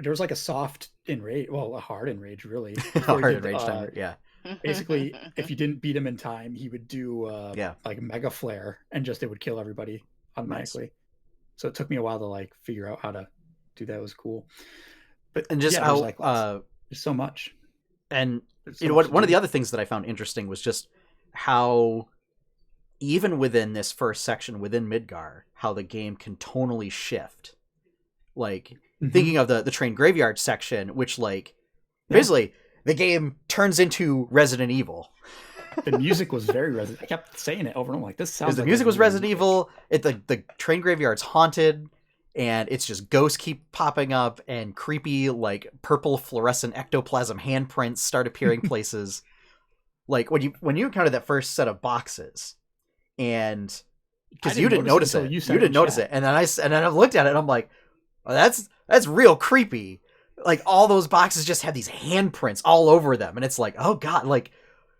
was like a soft enrage, well, a hard enrage, really. Hard enrage timer, yeah. Basically, if you didn't beat him in time, he would do like Mega Flare, and it would kill everybody automatically. Nice. So it took me a while to like figure out how to do that. It was cool. But and just how there's so much. And one of the other things that I found interesting was just how even within this first section within Midgar, how the game can tonally shift. Like thinking of the train graveyard section, which like basically the game turns into Resident Evil. The music was very Resident. I kept saying it over and over. Like this sounds. The music was Resident Evil. The train graveyard's haunted, and it's just ghosts keep popping up, and creepy like purple fluorescent ectoplasm handprints start appearing places. Like when you encounter that first set of boxes, and because you didn't notice it, and then I looked at it, and I'm like, oh, that's real creepy. Like all those boxes just have these handprints all over them, and it's like, oh god, like,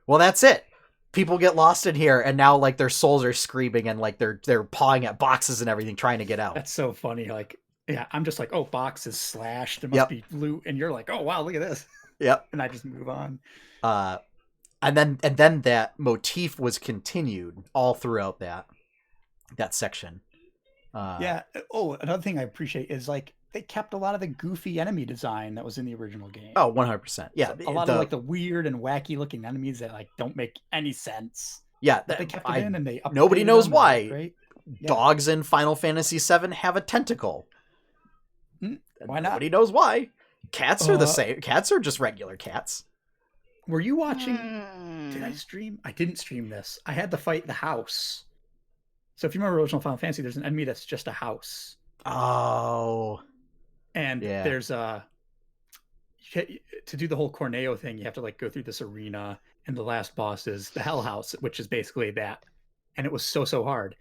well, that's it. People get lost in here, and now like their souls are screaming, and like they're pawing at boxes and everything, trying to get out. That's so funny. Like, yeah, I'm just like, oh, boxes slashed. There must be loot, and you're like, oh wow, look at this. Yep. And I just move on. And then that motif was continued all throughout that section. Yeah. Oh, another thing I appreciate is like they kept a lot of the goofy enemy design that was in the original game. Oh, 100%. Yeah. So a lot of like the weird and wacky looking enemies that like don't make any sense. Yeah. They kept it in and they updated nobody knows them, why. right? Dogs in Final Fantasy VII have a tentacle. Why not? Nobody knows why. Cats are the same. Cats are just regular cats. Were you watching? Did I stream? I didn't stream this. I had to fight the house. So if you remember original Final Fantasy, there's an enemy that's just a house. Oh. And there's to do the whole Corneo thing, you have to like go through this arena, and the last boss is the Hell House, which is basically that. And it was so hard.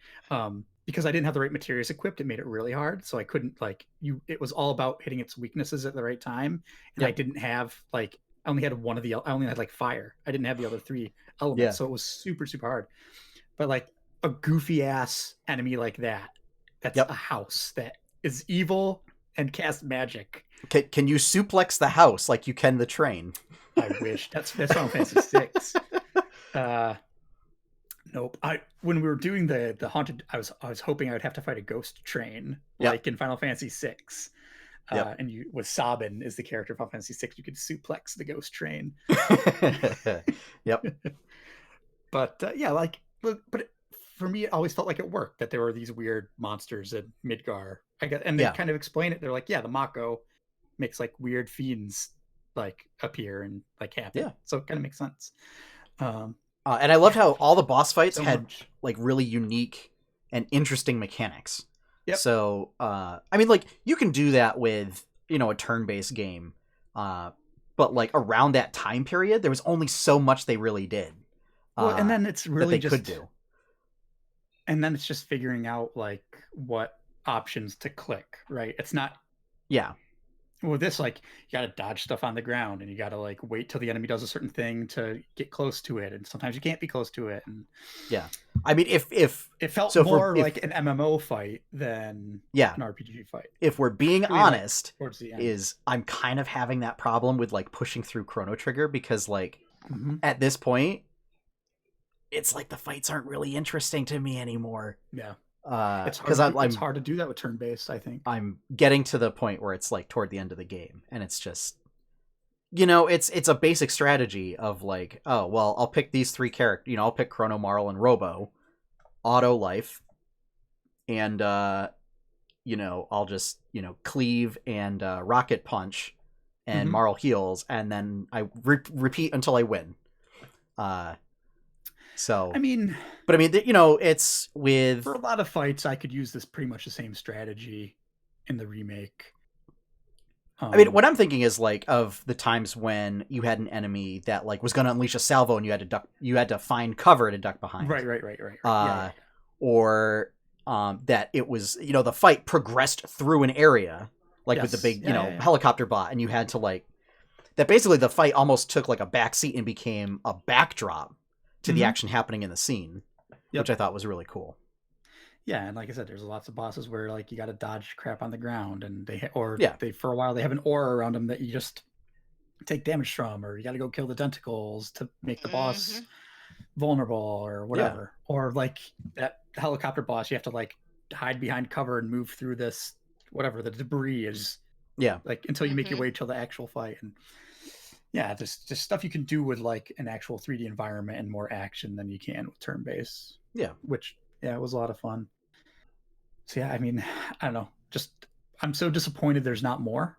Because I didn't have the right materials equipped, it made it really hard. So I couldn't it was all about hitting its weaknesses at the right time. And I didn't have I only had I only had like fire. I didn't have the other 3 elements. Yeah. So it was super hard. But like a goofy ass enemy like that's a house that is evil and cast magic. Can you suplex the house like you can the train? I wish. That's Final Fantasy 6. Nope. When we were doing the haunted, I was hoping I would have to fight a ghost train like in Final Fantasy 6. And you with Sabin is the character of Final Fantasy 6. You could suplex the ghost train. Yep. But but for me, it always felt like it worked, that there were these weird monsters in Midgar. And they kind of explain it. They're like, the Mako makes like weird fiends like appear and like happen. Yeah. So it kind of makes sense. And I loved how all the boss fights had like really unique and interesting mechanics. Yep. So, I mean, like you can do that with, a turn-based game. But like around that time period, there was only so much they really did. Well, and then it's really that they could do. And then it's just figuring out like what options to click, right? It's not. Yeah. Well, this, like, you got to dodge stuff on the ground, and you got to like wait till the enemy does a certain thing to get close to it, and sometimes you can't be close to it. And yeah, I mean, if it felt more like an MMO fight than an RPG fight. If we're being honest, towards the end. is I'm kind of having that problem with like pushing through Chrono Trigger because like at this point, it's like the fights aren't really interesting to me anymore. Yeah. It's hard to do that with turn-based, I think. I'm getting to the point where it's like toward the end of the game, and it's just, it's a basic strategy of like, oh well, I'll pick these 3 characters. I'll pick Chrono, Marl, and Robo, auto life, and I'll just cleave and rocket punch, and Marl heals, and then I repeat until I win. So I mean, it's with for a lot of fights, I could use this pretty much the same strategy in the remake. What I'm thinking is like of the times when you had an enemy that like was going to unleash a salvo and you had to duck, you had to find cover to duck behind. Right. Or that it was the fight progressed through an area like with the big helicopter bot, and you had to like that. Basically, the fight almost took like a backseat and became a backdrop to the action happening in the scene, which I thought was really cool. Yeah, and like I said, there's lots of bosses where like you got to dodge crap on the ground, and they for a while they have an aura around them that you just take damage from, or you got to go kill the tentacles to make the boss vulnerable or whatever. Or like that helicopter boss, you have to like hide behind cover and move through this whatever the debris is. Yeah, like until you make your way to the actual fight. And yeah, there's just stuff you can do with like an actual 3D environment and more action than you can with turn-based. Yeah. Which, it was a lot of fun. So yeah, I mean, I don't know. Just I'm so disappointed there's not more.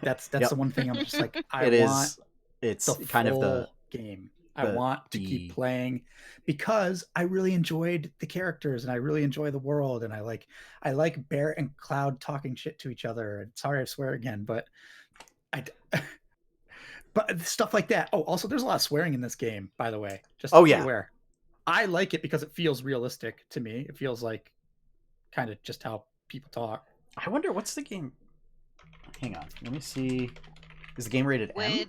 That's the one thing I'm just like, it's the kind of the game. I want to keep playing because I really enjoyed the characters and I really enjoy the world, and I like Barrett and Cloud talking shit to each other. And sorry I swear again, but but stuff like that. Oh, also there's a lot of swearing in this game, by the way. Just be aware. I like it because it feels realistic to me. It feels like kind of just how people talk. I wonder what's the game. Hang on, let me see. Is the game rated M?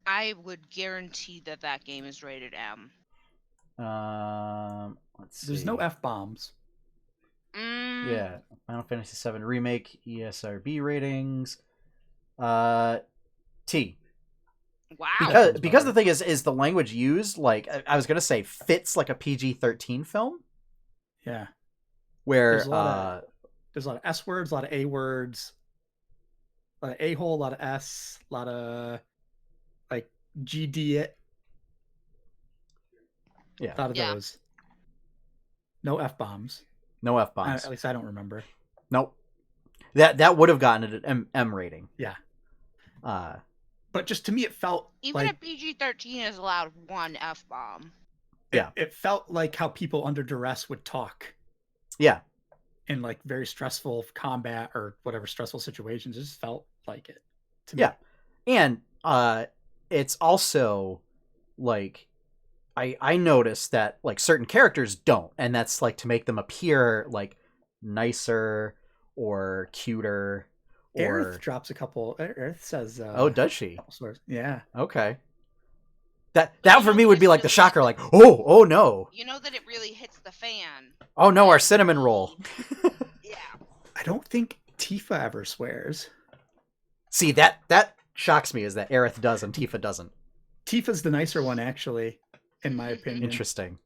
I would guarantee that game is rated M. Let's see. There's no F-bombs. Yeah, Final Fantasy 7 Remake ESRB ratings. T. Wow. Because the thing is the language used, like I was gonna say, fits like a PG-13 film. Yeah. Where there's a lot of S words, a lot of A words, a lot of a-hole, a lot of S, a lot of like GD it. Yeah. A lot of those. No F-bombs. No F-bombs. At least I don't remember. Nope. That would have gotten it an M rating. Yeah. But just to me, it felt even a PG-13 is allowed one F-bomb. Yeah. It felt like how people under duress would talk. Yeah. In like very stressful combat or whatever stressful situations. It just felt like it to me. Yeah. And it's also like I noticed that like certain characters don't, and that's like to make them appear like nicer or cuter. Aerith drops a couple. Aerith says, "Oh, does she?" Yeah. Okay. That for me would be like the shocker, like, oh no. You know that it really hits the fan. Oh no, our cinnamon roll. Yeah. I don't think Tifa ever swears. See, that shocks me is that Aerith does and Tifa doesn't. Tifa's the nicer one, actually, in my opinion. Interesting.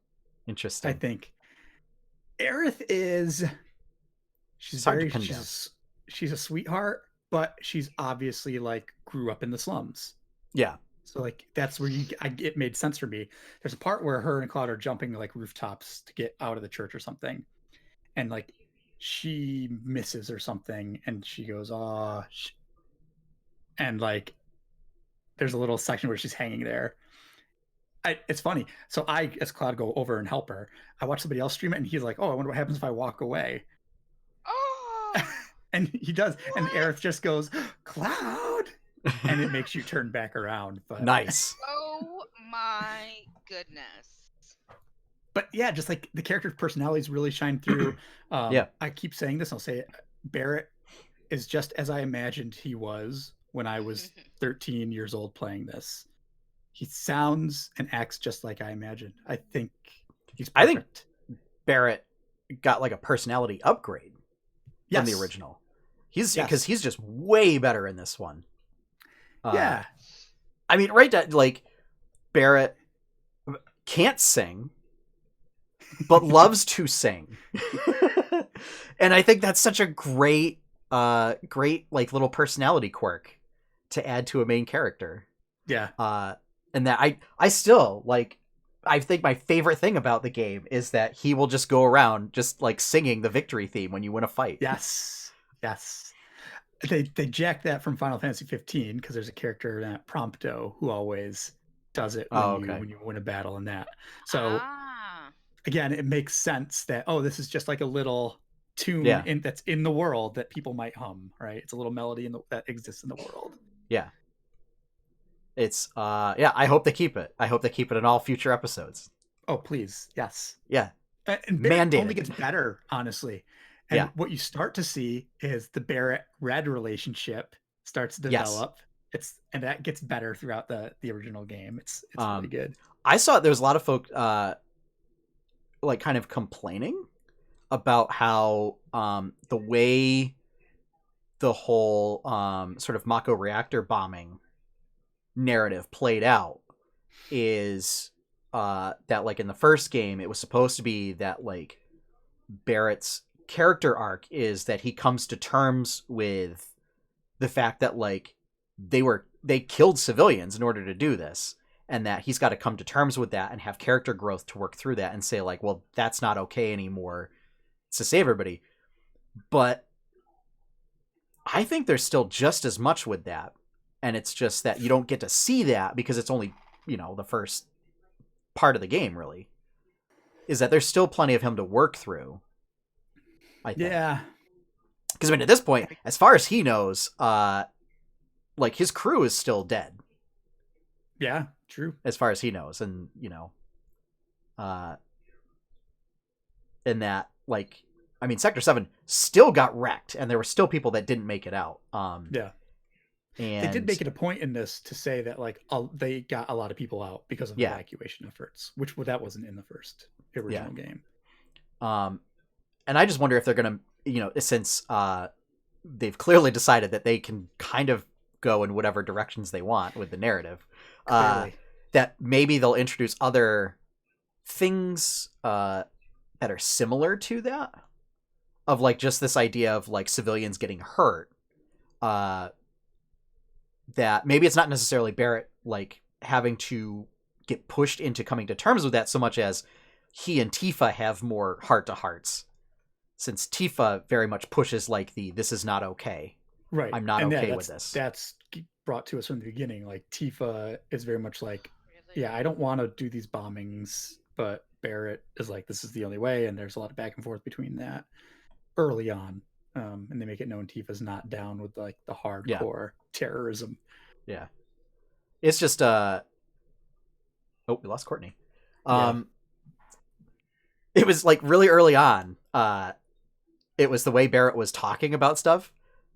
I think Aerith is. She's a sweetheart, but she's obviously like grew up in the slums. Yeah. So like that's where it made sense for me. There's a part where her and Cloud are jumping like rooftops to get out of the church or something, and like she misses or something, and she goes, "Oh," and like there's a little section where she's hanging there. It's funny. So I, as Cloud, go over and help her. I watch somebody else stream it, and he's like, "Oh, I wonder what happens if I walk away." Oh. And he does, and Aerith just goes, "Cloud," and it makes you turn back around. But Nice. Oh my goodness. But yeah, just like the character's personalities really shine through. Yeah. I keep saying this, I'll say it. Barrett is just as I imagined he was when I was 13 years old playing this. He sounds and acts just like I imagined. I think he's perfect. I think Barrett got like a personality upgrade from the original. Because he's just way better in this one. Yeah. I mean, right, like, Barrett can't sing, but loves to sing. And I think that's such a great like little personality quirk to add to a main character. Yeah. And that I still like, I think my favorite thing about the game is that he will just go around just like singing the victory theme when you win a fight. Yes. They jacked that from Final Fantasy 15 because there's a character in that Prompto who always does it when you win a battle in that. So again, it makes sense that this is just like a little tune that's in the world that people might hum, right? It's a little melody that exists in the world. Yeah. It's I hope they keep it. I hope they keep it in all future episodes. Oh, please. Yes. Yeah. And Barrett only gets better, honestly. And what you start to see is the Barrett-Red relationship starts to develop. And that gets better throughout the original game. It's really good. I saw there's a lot of folk like kind of complaining about how the way the whole sort of Mako reactor bombing narrative played out is that like in the first game it was supposed to be that like Barrett's character arc is that he comes to terms with the fact that like they killed civilians in order to do this, and that he's got to come to terms with that and have character growth to work through that and say like, well, that's not okay anymore to save everybody. But I think there's still just as much with that, and it's just that you don't get to see that because it's only, the first part of the game really, is that there's still plenty of him to work through, I think. Yeah. Because at this point, as far as he knows, like his crew is still dead. Yeah, true. As far as he knows, and in that, like, I mean, Sector 7 still got wrecked, and there were still people that didn't make it out. Yeah. And they did make it a point in this to say that like they got a lot of people out because of evacuation efforts, which that wasn't in the first original game. And I just wonder if they're gonna, since they've clearly decided that they can kind of go in whatever directions they want with the narrative, that maybe they'll introduce other things that are similar to that, of like just this idea of like civilians getting hurt. That maybe it's not necessarily Barrett like having to get pushed into coming to terms with that so much as he and Tifa have more heart-to-hearts, since Tifa very much pushes like this is not okay. Right. I'm not okay with this. That's brought to us from the beginning. Like Tifa is very much like, I don't want to do these bombings, but Barrett is like, this is the only way. And there's a lot of back and forth between that early on. And they make it known Tifa's not down with like the hardcore terrorism. Yeah. It's just, we lost Courtney. It was like really early on. It was the way Barrett was talking about stuff.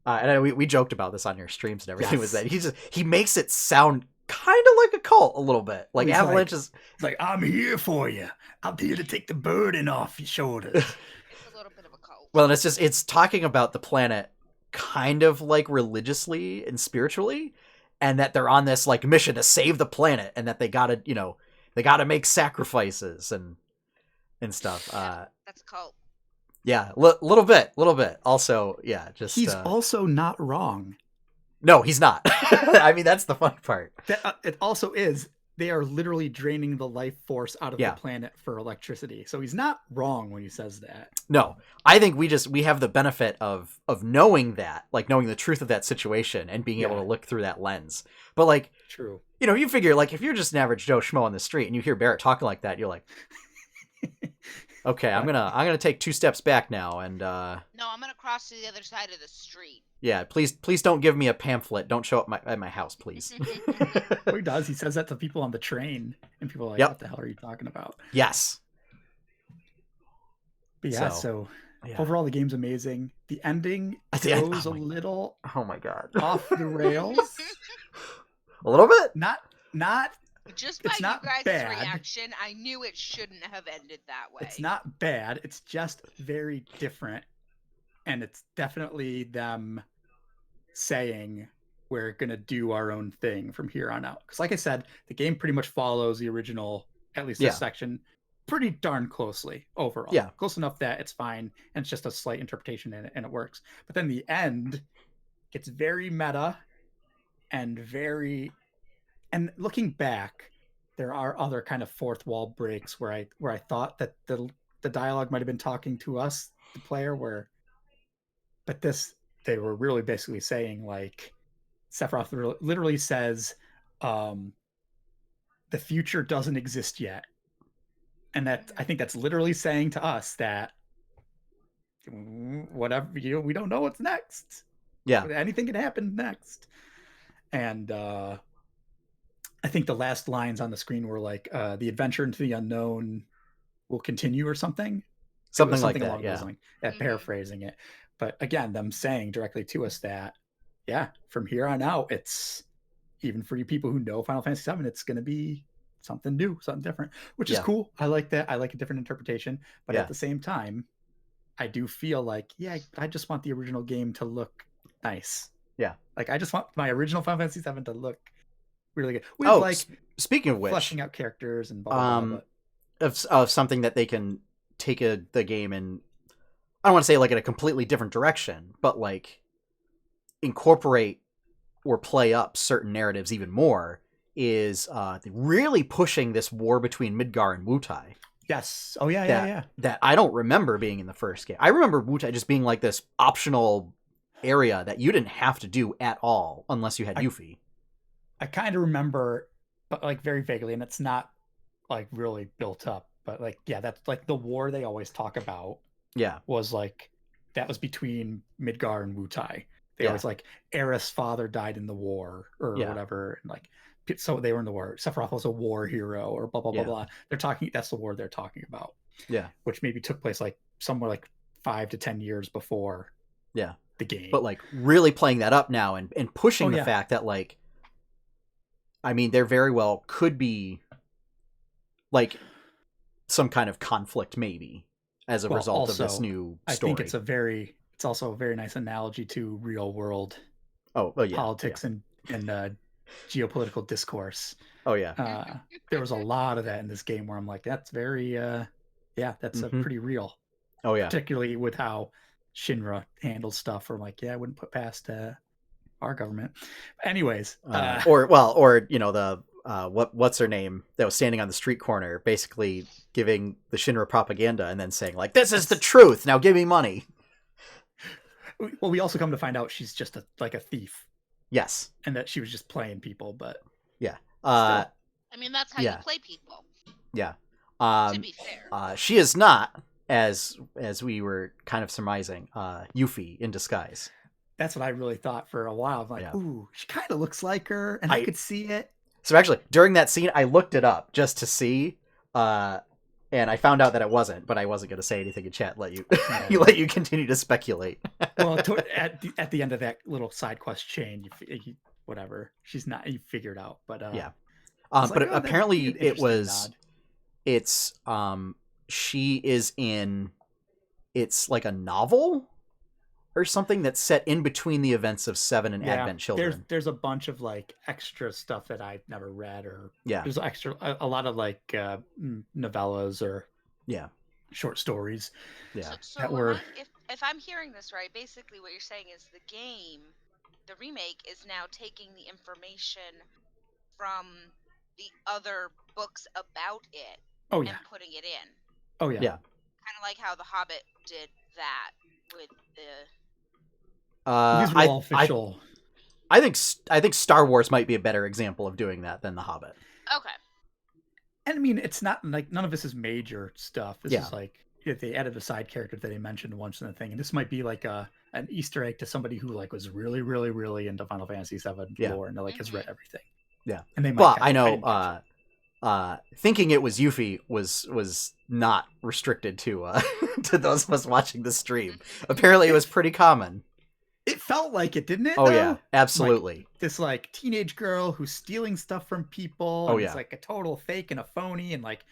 And we joked about this on your streams and everything, was that he makes it sound kind of like a cult a little bit. Like Avalanche is like, I'm here for you. I'm here to take the burden off your shoulders. It's a little bit of a cult. Well, and it's talking about the planet kind of like religiously and spiritually, and that they're on this like mission to save the planet, and that they gotta make sacrifices and stuff. That's a cult. Yeah, little bit. Also, just he's also not wrong. No, he's not. I mean, that's the fun part. It also is. They are literally draining the life force out of the planet for electricity. So he's not wrong when he says that. No, I think we have the benefit of knowing that, like knowing the truth of that situation and being able to look through that lens. But like, true. You figure like if you're just an average Joe Schmo on the street and you hear Barrett talking like that, you're like, okay, I'm gonna take 2 steps back now and No, I'm gonna cross to the other side of the street. Yeah, please don't give me a pamphlet. Don't show up at my house, please. Well, he does. He says that to people on the train, and people are like, "What the hell are you talking about?" Yes. But yeah, so overall, the game's amazing. The ending goes a little, oh my god, off the rails. A little bit. Not. Just by it's not you guys' bad. reaction, I knew it shouldn't have ended that way. It's not bad. It's just very different. And it's definitely them saying we're going to do our own thing from here on out. Because like I said, the game pretty much follows the original, at least this section, pretty darn closely overall. Yeah. Close enough that it's fine. And it's just a slight interpretation in it, and it works. But then the end gets very meta and very... And looking back, there are other kind of fourth wall breaks where I thought that the dialogue might have been talking to us, the player, but this, they were really basically saying, like, Sephiroth literally says, the future doesn't exist yet. And that, I think that's literally saying to us that whatever, we don't know what's next. Yeah. Anything can happen next. And I think the last lines on the screen were like, the adventure into the unknown will continue or something. Something like that, yeah. Paraphrasing it. But again, them saying directly to us that, from here on out, it's, even for you people who know Final Fantasy VII, it's going to be something new, something different, which is cool. I like that. I like a different interpretation. But at the same time, I do feel like, I just want the original game to look nice. Yeah. Like, I just want my original Final Fantasy VII to look really good. With speaking of which, fleshing out characters and blah, blah, blah. Of something that they can take the game in, I don't want to say like in a completely different direction, but like incorporate or play up certain narratives even more, is really pushing this war between Midgar and Wutai. Yes. Oh yeah. That I don't remember being in the first game. I remember Wutai just being like this optional area that you didn't have to do at all unless you had Yuffie. I kind of remember, but like very vaguely, and it's not like really built up, but like, that's like the war they always talk about. Yeah. Was like, that was between Midgar and Wutai. They always like, Aerith's father died in the war or whatever. And like, so they were in the war. Sephiroth was a war hero or blah, blah, blah, blah. That's the war they're talking about. Yeah. Which maybe took place like somewhere like 5 to 10 years before the game. But like really playing that up now and pushing the fact that like, I mean, there very well could be like some kind of conflict maybe as a result of this new story. I think it's also a very nice analogy to real world politics and geopolitical discourse. Oh yeah. There was a lot of that in this game where I'm like, that's very that's pretty real. Oh yeah. Particularly with how Shinra handles stuff. Or I'm like, I wouldn't put past our government. Anyways, or you know, the what's her name that was standing on the street corner basically giving the Shinra propaganda and then saying like, this is the truth, now give me money. Well, we also come to find out she's just a thief. Yes. And that she was just playing people, but I mean, that's how you play people. Yeah. To be fair. She is not, as we were kind of surmising, Yuffie in disguise. That's what I really thought for a while. I'm like, ooh, she kind of looks like her, and I could see it. So actually, during that scene, I looked it up just to see, and I found out that it wasn't, but I wasn't going to say anything in chat. Let you continue to speculate. Well, at the end of that little side quest chain, you whatever, she's not. You figure it out, but but apparently she is in. It's like a novel or something that's set in between the events of 7 and Advent Children. There's a bunch of like extra stuff that I've never read, or there's a lot of like novellas or short stories. So that were. If I'm hearing this right, basically what you're saying is the game, the remake, is now taking the information from the other books about it and putting it in. Oh yeah. Kind of like how The Hobbit did that with the. These were all official. I think Star Wars might be a better example of doing that than The Hobbit. Okay. And I mean, it's not like none of this is major stuff. This is like they added a side character that they mentioned once in the thing, and this might be like an Easter egg to somebody who like was really, really, really into Final Fantasy VII lore and like has read everything. Yeah, and they might. Well, I know. Thinking it was Yuffie was not restricted to to those of us watching the stream. Apparently, it was pretty common. It felt like it, didn't it? Oh though? yeah, absolutely. Like, this like teenage girl who's stealing stuff from people. Oh and yeah, it's like a total fake and a phony, and like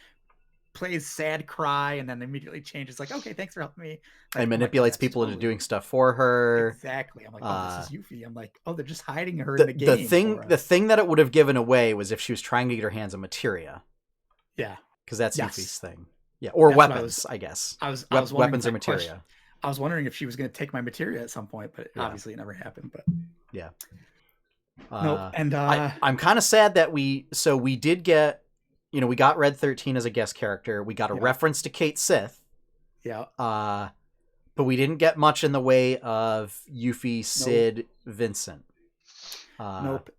plays sad cry, and then immediately changes. Like, okay, thanks for helping me. Like, and manipulates people into doing stuff for her. Exactly. I'm like, oh, this is Yuffie. I'm like, oh, they're just hiding her in the game. The thing that it would have given away was if she was trying to get her hands on materia. Yeah, because that's Yuffie's thing. Yeah, or that's weapons, I guess. I was weapons or materia. I was wondering if she was going to take my materia at some point, but obviously it never happened. But yeah, nope. And I'm kind of sad that we did get, we got Red 13 as a guest character. We got a reference to Kate Sith. Yeah. But we didn't get much in the way of Yuffie, Sid, Vincent. Nope.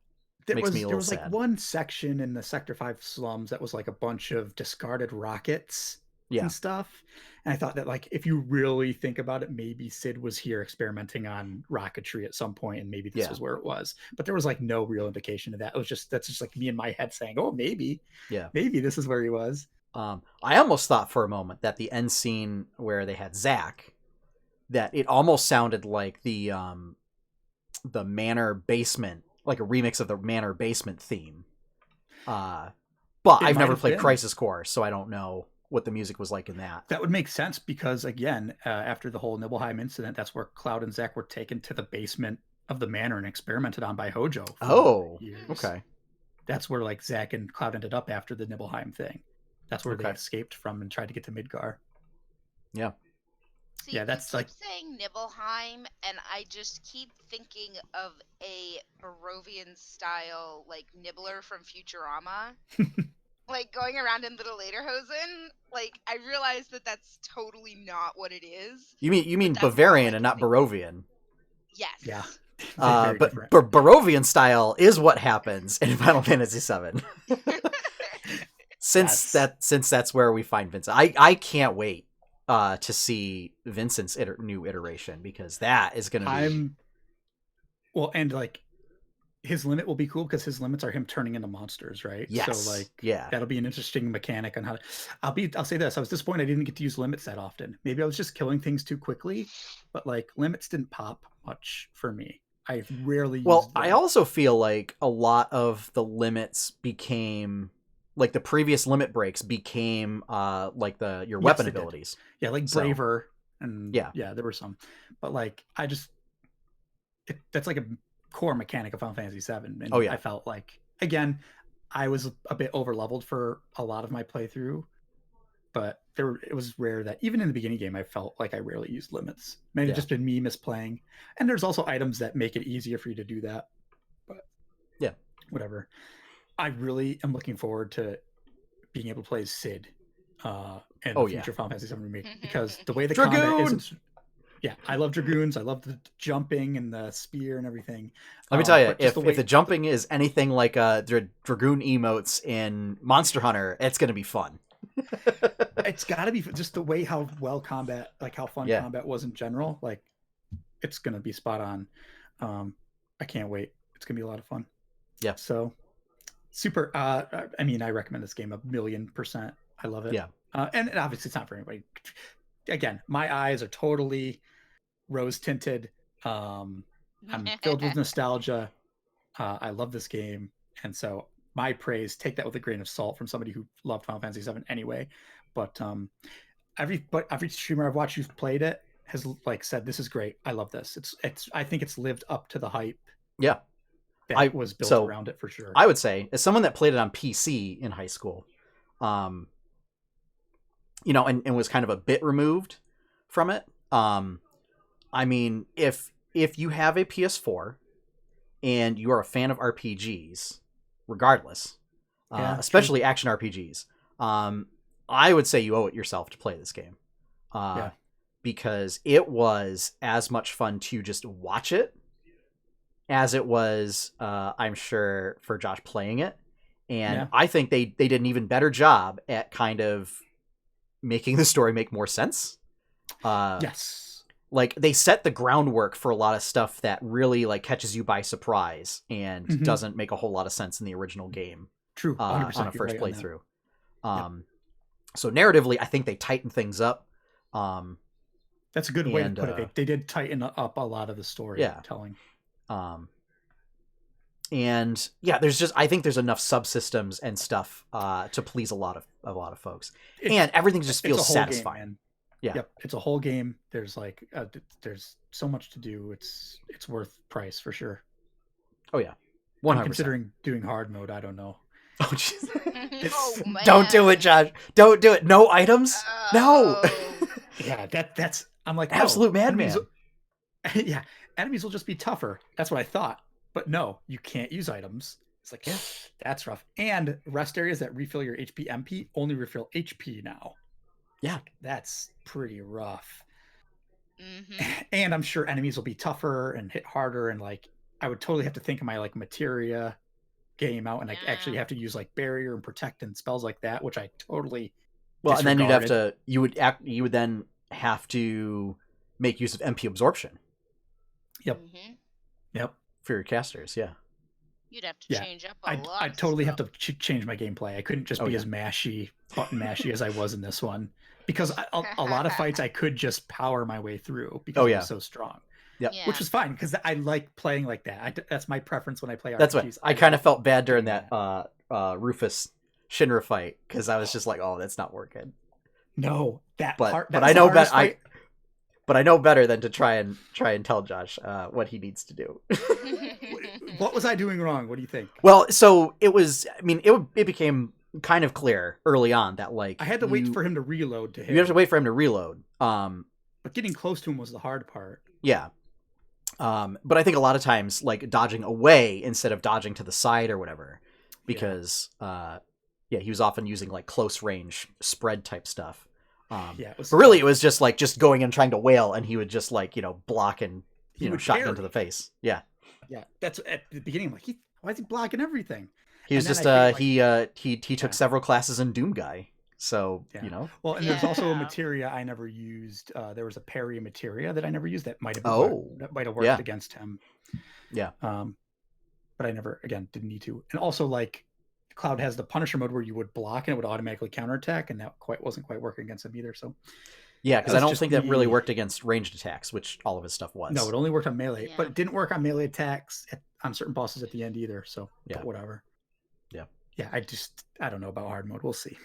There was like one section in the Sector 5 slums that was like a bunch of discarded rockets and stuff. And I thought that, like, if you really think about it, maybe Sid was here experimenting on rocketry at some point, and maybe this was where it was. But there was like no real indication of that. It was that's just like me in my head saying, "Oh, maybe this is where he was." I almost thought for a moment that the end scene where they had Zack, that it almost sounded like the Manor basement, like a remix of the Manor basement theme. But I've never played Crisis Core, so I don't know what the music was like in that. That would make sense because, again, after the whole Nibelheim incident, that's where Cloud and Zack were taken to the basement of the manor and experimented on by Hojo. Oh, okay. That's where like Zack and Cloud ended up after the Nibelheim thing. That's where they escaped from and tried to get to Midgar. Yeah. See, that's like saying Nibelheim, and I just keep thinking of a Barovian style like nibbler from Futurama. Like going around in little lederhosen, like I realize that that's totally not what it is. You mean Bavarian and not Barovian? Yes. Yeah. But Barovian style is what happens in Final Fantasy VII. since that's where we find Vincent, I can't wait to see Vincent's new iteration, because that is going to be. Well, and like, his limit will be cool because his limits are him turning into monsters, right? Yes. So like, that'll be an interesting mechanic on how I'll say this. I was disappointed I didn't get to use limits that often. Maybe I was just killing things too quickly, but like limits didn't pop much for me. I rarely used them. I also feel like a lot of the limits became like the previous limit breaks became like your weapon abilities. Yeah, like Braver and there were some. But like that's like a core mechanic of Final Fantasy VII, and I felt like, again, I was a bit over leveled for a lot of my playthrough, but it was rare that even in the beginning game I felt like I rarely used limits. Maybe just been me misplaying, and there's also items that make it easier for you to do that, but whatever. I really am looking forward to being able to play as Sid in the future Final Fantasy VII Remake, because the way the combat is. Yeah, I love Dragoons. I love the jumping and the spear and everything. Let me tell you, if the jumping is anything like Dragoon emotes in Monster Hunter, it's going to be fun. It's got to be just the way how fun combat was in general. Like, it's going to be spot on. I can't wait. It's going to be a lot of fun. Yeah. So, super. I mean, I recommend this game 1,000,000%. I love it. Yeah. And obviously, it's not for anybody. Again, my eyes are totally rose tinted. I'm filled with nostalgia. I love this game, and so my praise, take that with a grain of salt from somebody who loved Final Fantasy VII anyway. But every streamer I've watched who's played it has like said, "This is great. I love this." It's I think it's lived up to the hype. Yeah, that was built around it for sure. I would say, as someone that played it on PC in high school, and was kind of a bit removed from it. I mean, if you have a PS4 and you are a fan of RPGs, regardless, especially action RPGs, I would say you owe it yourself to play this game. Because it was as much fun to just watch it as it was, I'm sure, for Josh playing it. And I think they did an even better job at kind of making the story make more sense. Yes. Like they set the groundwork for a lot of stuff that really like catches you by surprise and doesn't make a whole lot of sense in the original game. True. 100% on a first right playthrough. Yep. So narratively, I think they tighten things up. That's a good way to put it. They did tighten up a lot of the storytelling. And yeah, I think there's enough subsystems and stuff to please a lot of folks, and everything just feels satisfying. Game, yeah, yep, it's a whole game. There's like there's so much to do. It's worth price for sure. Oh yeah, 100%. Considering doing hard mode, I don't know. Oh jeez. Oh, man. Don't do it, Josh. Don't do it. No items. No. Yeah, that's. I'm like absolute madman. Yeah, enemies will just be tougher. That's what I thought. But no, you can't use items. It's like, yeah, that's rough. And rest areas that refill your HP MP only refill HP now. Yeah, that's pretty rough. Mm-hmm. And I'm sure enemies will be tougher and hit harder. And like, I would totally have to think of my like materia game out, and I actually have to use like barrier and protect and spells like that, which I totally. Well, and then you would then have to make use of MP absorption. Yep. Mm-hmm. Yep. For your casters, yeah. You'd have to change up a lot. I'd totally have to change my gameplay. I couldn't just be as button mashy as I was in this one, because a lot of fights I could just power my way through because I was so strong. Yep. Yeah. Which was fine because I like playing like that. That's my preference when I play RPGs. That's what I kind of felt bad during that Rufus Shinra fight, because I was just like, oh, that's not working. No, but I know better. But I know better than to try and tell Josh what he needs to do. What was I doing wrong? What do you think? Well, so it was. I mean, it became kind of clear early on that like I had to wait for him to reload to hit. You have to wait for him to reload. But getting close to him was the hard part. Yeah. But I think a lot of times like dodging away instead of dodging to the side or whatever, because he was often using like close range spread type stuff. But really it was just going and trying to wail, and he would just like, block and shotgun to the face. Yeah. Yeah. That's at the beginning. I'm like, why is he blocking everything? He was just he took several classes in Doom Guy. So, Well, and there's also a materia I never used. There was a parry materia that I never used that might have worked against him. Yeah. But I never, again, didn't need to. And also like Cloud has the Punisher mode where you would block and it would automatically counterattack, and that wasn't quite working against him either. So yeah, because I don't think that really worked against ranged attacks, which all of his stuff was. No, it only worked on melee, but it didn't work on melee attacks on certain bosses at the end either. So but whatever. Yeah. Yeah, I don't know about hard mode. We'll see.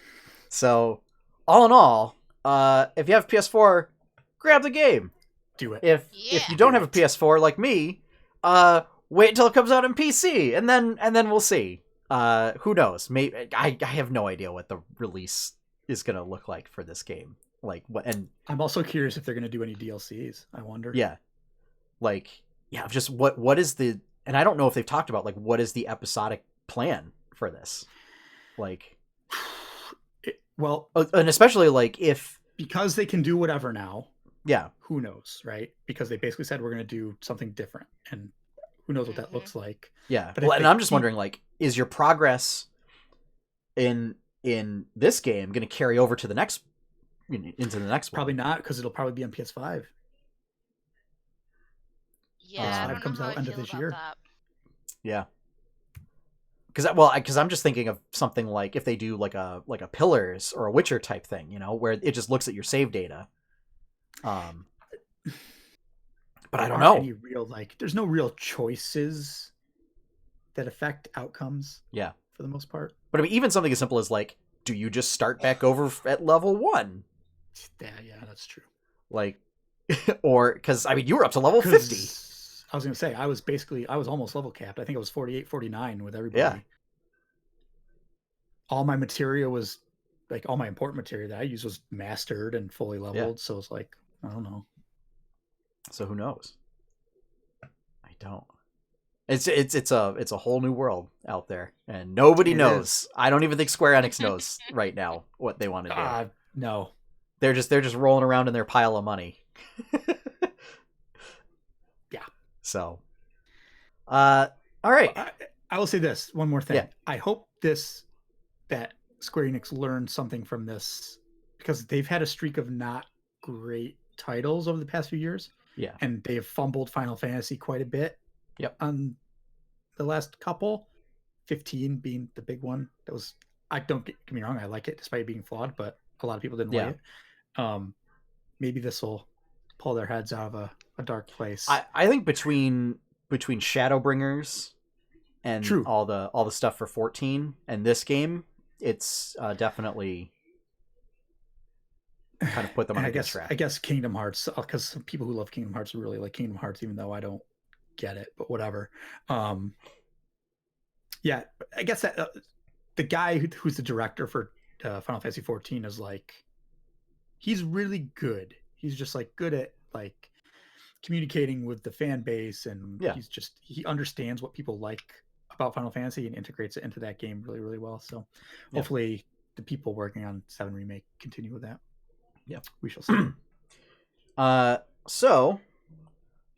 So all in all, if you have PS4, grab the game. Do it. If you don't have a PS4 like me, wait until it comes out on PC, and then we'll see. Who knows? Maybe I have no idea what the release is gonna look like for this game. Like what? And I'm also curious if they're gonna do any DLCs. I wonder. Yeah. Just what is the? And I don't know if they've talked about like what is the episodic plan for this, like. Well, and especially like because they can do whatever now. Yeah. Who knows, right? Because they basically said we're gonna do something different, and who knows what that looks like. Yeah. But and I'm just wondering, like, is your progress in this game going to carry over to the next into the next one? Probably not, because it'll probably be on PS5. Yeah, PS5 comes out end of this year. That. Yeah. Because I'm just thinking of something like if they do like a Pillars or a Witcher type thing, where it just looks at your save data. But I don't know. Any real there's no real choices that affect outcomes. Yeah, for the most part. But I mean, even something as simple as like, do you just start back over at level 1? Yeah, that's true. Like, or because I mean, you were up to level 50. I was gonna say I was almost level capped. I think I was 48, 49 with everybody. Yeah. All my materia was all my important materia that I used was mastered and fully leveled. So it's like, I don't know. So who knows? I don't. It's a whole new world out there, and nobody knows. I don't even think Square Enix knows right now what they want to do. No, they're just rolling around in their pile of money. Yeah. So, all right. I will say this one more thing. Yeah. I hope that Square Enix learned something from this, because they've had a streak of not great titles over the past few years. Yeah. And they have fumbled Final Fantasy quite a bit. Yep. On the last couple, 15 being the big one. That was, I don't get me wrong, I like it despite it being flawed, but a lot of people didn't like it. Maybe this will pull their heads out of a dark place. I think between Shadowbringers and all the stuff for 14 and this game, it's definitely kind of put them on a good track. I guess Kingdom Hearts, because people who love Kingdom Hearts really like Kingdom Hearts, even though I don't get it, but whatever. Yeah, I guess that the guy who's the director for Final Fantasy 14 is like, he's really good. He's just like good at like communicating with the fan base, and he understands what people like about Final Fantasy and integrates it into that game really, really well. So hopefully the people working on 7 Remake continue with that. Yeah, we shall see. So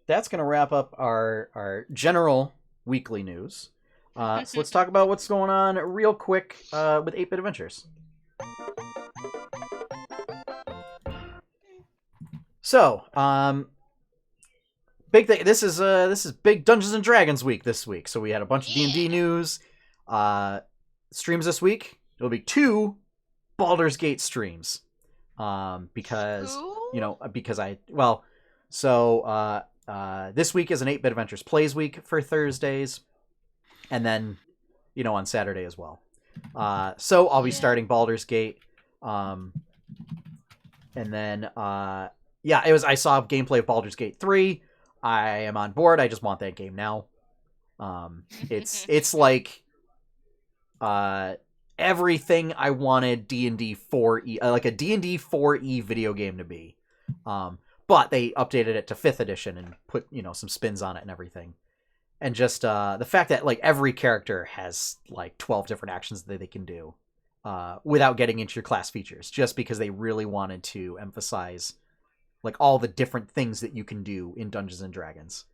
that's going to wrap up our general weekly news. So let's talk about what's going on real quick with 8-Bit Adventures. So, big thing. This is big Dungeons and Dragons week this week. So we had a bunch of D&D news. Streams this week. It'll be 2 Baldur's Gate streams. Because this week is an 8-Bit Adventures Plays week for Thursdays, and then on Saturday as well. So I'll be starting Baldur's Gate, and then I saw gameplay of Baldur's Gate 3. I am on board. I just want that game now. It's like everything I wanted D&D 4E, like a D&D 4E video game to be. But they updated it to 5th edition and put, some spins on it and everything. And just the fact that like every character has like 12 different actions that they can do without getting into your class features, just because they really wanted to emphasize like all the different things that you can do in Dungeons and Dragons.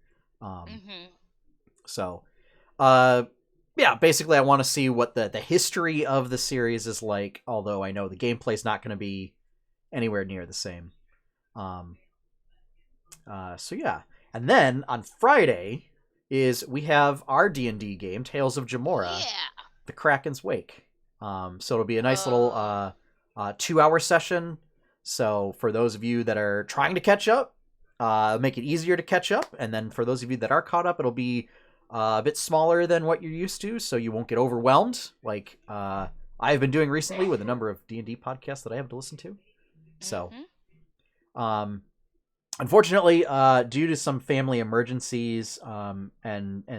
So, basically I want to see what the history of the series is like, although I know the gameplay is not going to be anywhere near the same. And then on Friday we have our D&D game, Tales of Jemmora, The Kraken's Wake. So it'll be a nice little 2-hour session. So for those of you that are trying to catch up, make it easier to catch up. And then for those of you that are caught up, it'll be a bit smaller than what you're used to, so you won't get overwhelmed like I've been doing recently with a number of D&D podcasts that I have to listen to. So, unfortunately, due to some family emergencies and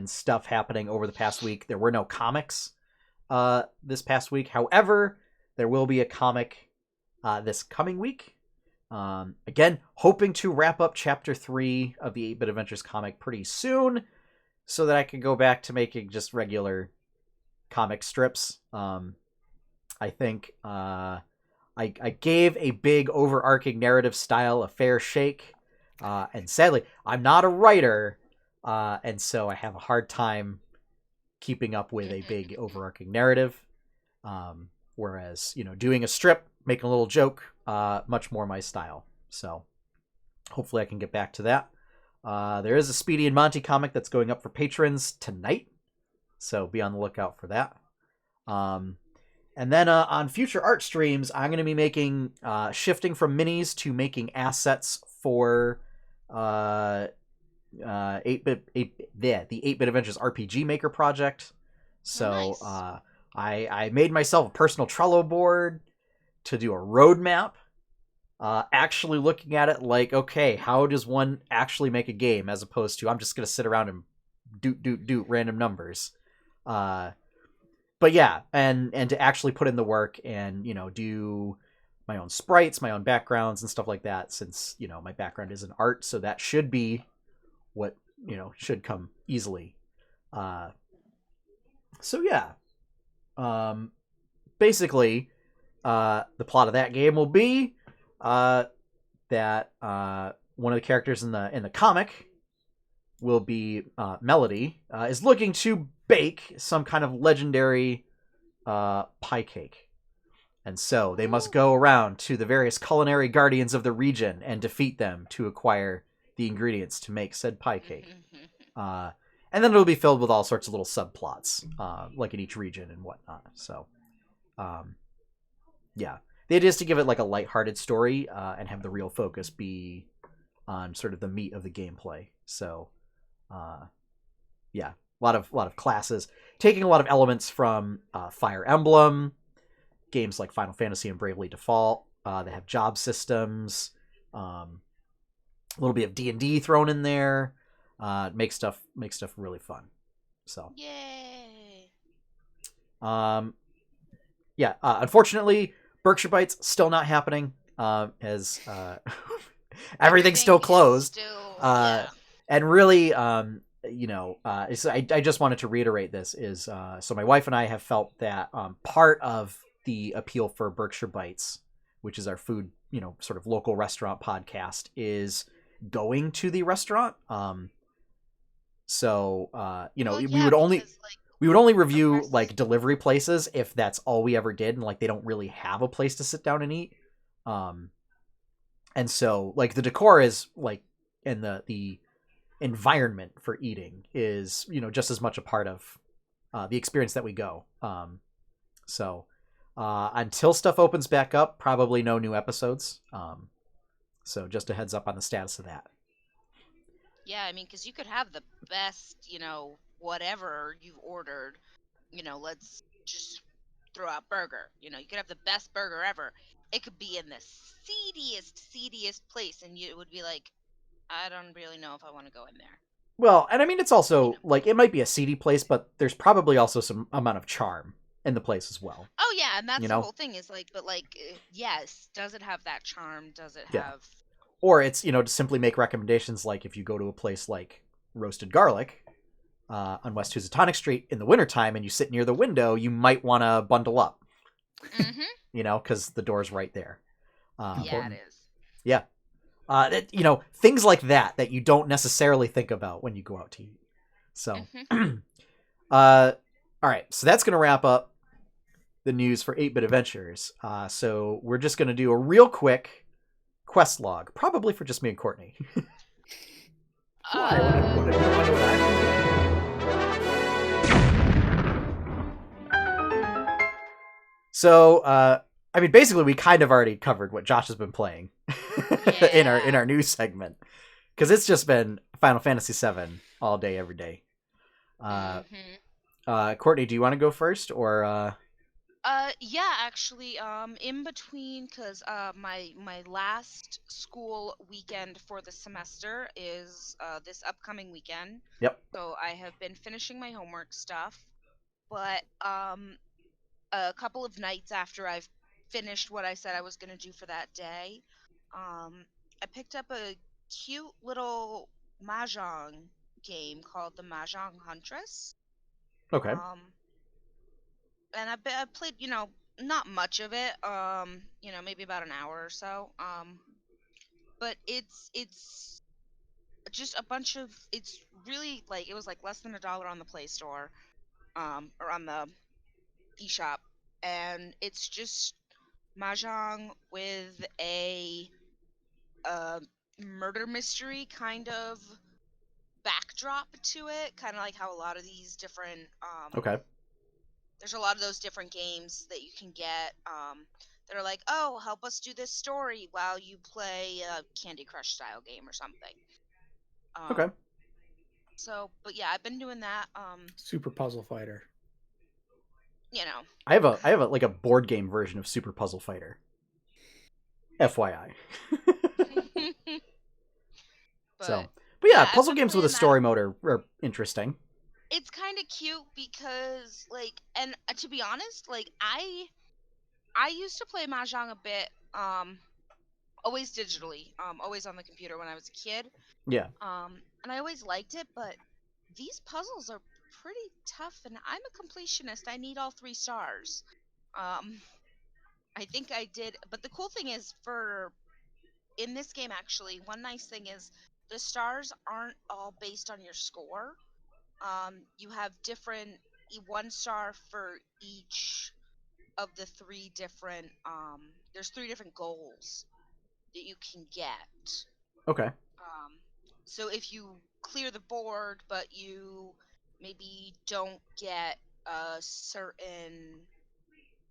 stuff happening over the past week, there were no comics this past week. However, there will be a comic this coming week. Again, hoping to wrap up Chapter 3 of the 8-Bit Adventures comic pretty soon, so that I can go back to making just regular comic strips. I think I gave a big overarching narrative style a fair shake. And sadly, I'm not a writer, and so I have a hard time keeping up with a big overarching narrative. Whereas, doing a strip, making a little joke, much more my style. So hopefully I can get back to that. There is a Speedy and Monty comic that's going up for patrons tonight, so be on the lookout for that. And then on future art streams, I'm going to be making shifting from minis to making assets for the 8-Bit Adventures RPG Maker project. So I made myself a personal Trello board to do a roadmap. Actually looking at it like, okay, how does one actually make a game, as opposed to I'm just going to sit around and do random numbers. But yeah, and to actually put in the work and, do my own sprites, my own backgrounds and stuff like that, since, my background is in art, so that should be what, should come easily. So yeah. Basically, the plot of that game will be that one of the characters in the comic will be Melody, is looking to bake some kind of legendary pie cake. And so they must go around to the various culinary guardians of the region and defeat them to acquire the ingredients to make said pie cake. And then it'll be filled with all sorts of little subplots, like in each region and whatnot. So, yeah. The idea is to give it like a lighthearted story and have the real focus be on sort of the meat of the gameplay. So, yeah, a lot of classes, taking a lot of elements from Fire Emblem, games like Final Fantasy and Bravely Default. They have job systems, a little bit of D&D thrown in there. Make stuff really fun. So, yay! Yeah. Unfortunately, Berkshire Bites still not happening. As everything's still closed. And really, I just wanted to reiterate this is so my wife and I have felt that part of the appeal for Berkshire Bites, which is our food, sort of local restaurant podcast, is going to the restaurant. We would only review like delivery places if that's all we ever did, and like they don't really have a place to sit down and eat. And so like the decor is like, and the environment for eating is, just as much a part of the experience that we go. So until stuff opens back up, probably no new episodes. So just a heads up on the status of that. Yeah, I mean, because you could have the best, whatever you've ordered, let's just throw out burger. You could have the best burger ever. It could be in the seediest place, and it would be like, I don't really know if I want to go in there. Well, and I mean, it's also, like, it might be a seedy place, but there's probably also some amount of charm in the place as well. Oh, yeah, and that's the whole thing is, like, but, like, yes, does it have that charm? Does it have... Or it's, to simply make recommendations, like if you go to a place like Roasted Garlic on West Housatonic Street in the wintertime and you sit near the window, you might want to bundle up. Mm-hmm. Because the door's right there. Yeah, it is. Yeah. Things like that you don't necessarily think about when you go out to eat. So, all right. So that's going to wrap up the news for 8-Bit Adventures. So we're just going to do a real quick quest log, probably for just me and Courtney. So, I mean, basically, we kind of already covered what Josh has been playing in our news segment, because it's just been Final Fantasy VII all day, every day. Courtney, do you want to go first, or? Yeah, actually, in between, because my last school weekend for the semester is this upcoming weekend. Yep. So I have been finishing my homework stuff, but a couple of nights after I've finished what I said I was going to do for that day, I picked up a cute little mahjong game called the Mahjong Huntress. Okay. And I played, not much of it, maybe about an hour or so. But it's just a bunch of, it's really like, it was like less than $1 on the Play Store, or on the eShop, and it's just mahjong with a murder mystery kind of backdrop to it, kind of like how a lot of these different Okay. There's a lot of those different games that you can get that are like, oh, help us do this story while you play a Candy Crush style game or something. Okay. So, but yeah, I've been doing that. Super Puzzle Fighter. I have a like a board game version of Super Puzzle Fighter. FYI. But yeah, puzzle games with a story mode are interesting. It's kind of cute because, like, and to be honest, like, I used to play mahjong a bit, always digitally, always on the computer when I was a kid. Yeah. And I always liked it, but these puzzles are pretty tough, and I'm a completionist. I need all 3 stars. I think I did, but the cool thing is in this game, actually, one nice thing is the stars aren't all based on your score. You have different 1 star for each of the three different there's three different goals that you can get. Okay. So if you clear the board, but you maybe don't get a certain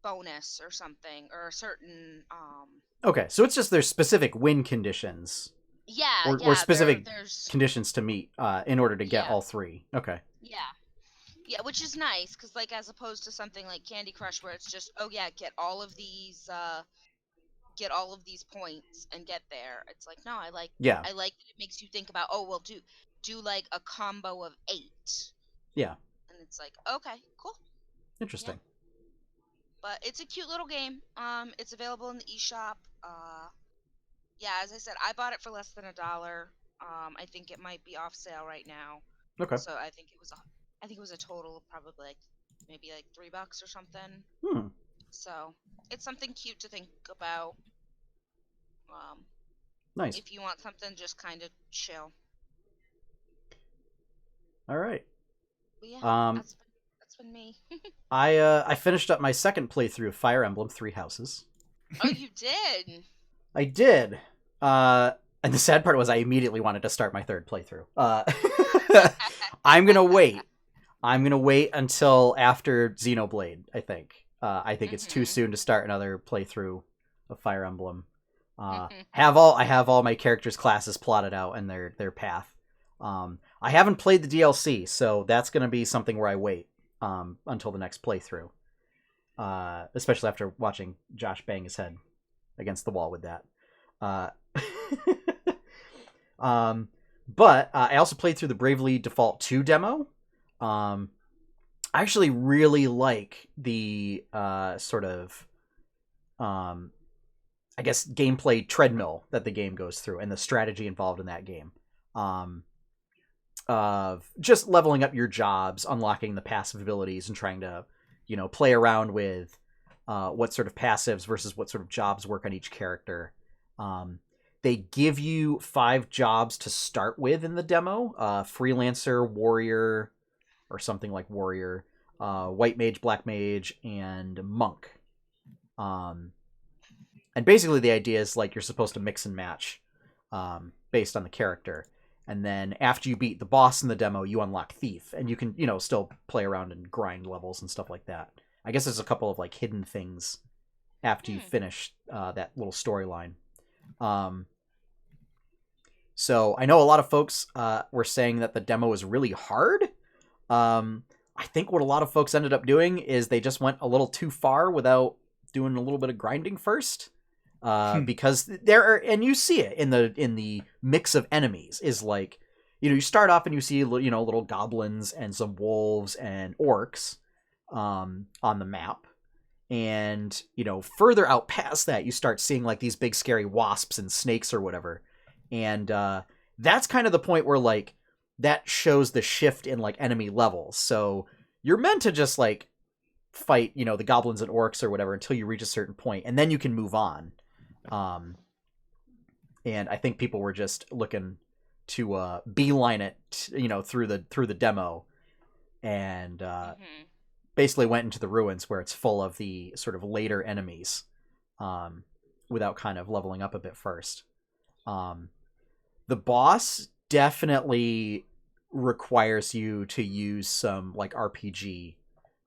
bonus or something, or a certain Okay, so it's just there's specific win conditions yeah, or yeah, specific there's conditions to meet in order to get yeah, all three. Okay. yeah. Yeah, which is nice because, like, as opposed to something like Candy Crush, where it's just, oh yeah, get all of these points and get there. It's like, no, Yeah. I like that it makes you think about, oh well, do like a combo of 8, Yeah. and it's like, okay, cool, yeah. Interesting. But it's a cute little game. It's available in the eShop. Yeah, as I said, I bought it for less than $1. I think it might be off sale right now. Okay. So I think it was a total of probably like maybe like $3 or something. Hmm. So it's something cute to think about. Nice. If you want something just kind of chill. All right. But yeah, that's been me. I finished up my second playthrough of Fire Emblem Three Houses. Oh, you did? I did. And the sad part was I immediately wanted to start my third playthrough. I'm gonna wait. I'm gonna wait until after Xenoblade. I think. I think it's too soon to start another playthrough of Fire Emblem. I have all my characters' classes plotted out and their path. I haven't played the DLC, so that's gonna be something where I wait until the next playthrough. Especially after watching Josh bang his head against the wall with that. But I also played through the Bravely Default 2 demo. I actually really like the sort of, I guess, gameplay treadmill that the game goes through and the strategy involved in that game. Of just leveling up your jobs, unlocking the passive abilities, and trying to, play around with what sort of passives versus what sort of jobs work on each character. They give you 5 jobs to start with in the demo. Freelancer, warrior, or something like warrior, white mage, black mage, and monk. And basically the idea is like you're supposed to mix and match based on the character. And then after you beat the boss in the demo, you unlock Thief. And you can, still play around and grind levels and stuff like that. I guess there's a couple of like hidden things after you finish that little storyline. So I know a lot of folks were saying that the demo is really hard. I think what a lot of folks ended up doing is they just went a little too far without doing a little bit of grinding first. Because there are, and you see it in the mix of enemies, is like, you start off and you see, little goblins and some wolves and orcs on the map. And, further out past that, you start seeing like these big scary wasps and snakes or whatever. And that's kind of the point where like that shows the shift in like enemy levels. So you're meant to just like fight, the goblins and orcs or whatever until you reach a certain point, and then you can move on. And I think people were just looking to beeline it, through the demo, and basically went into the ruins where it's full of the sort of later enemies, without kind of leveling up a bit first. The boss definitely requires you to use some like RPG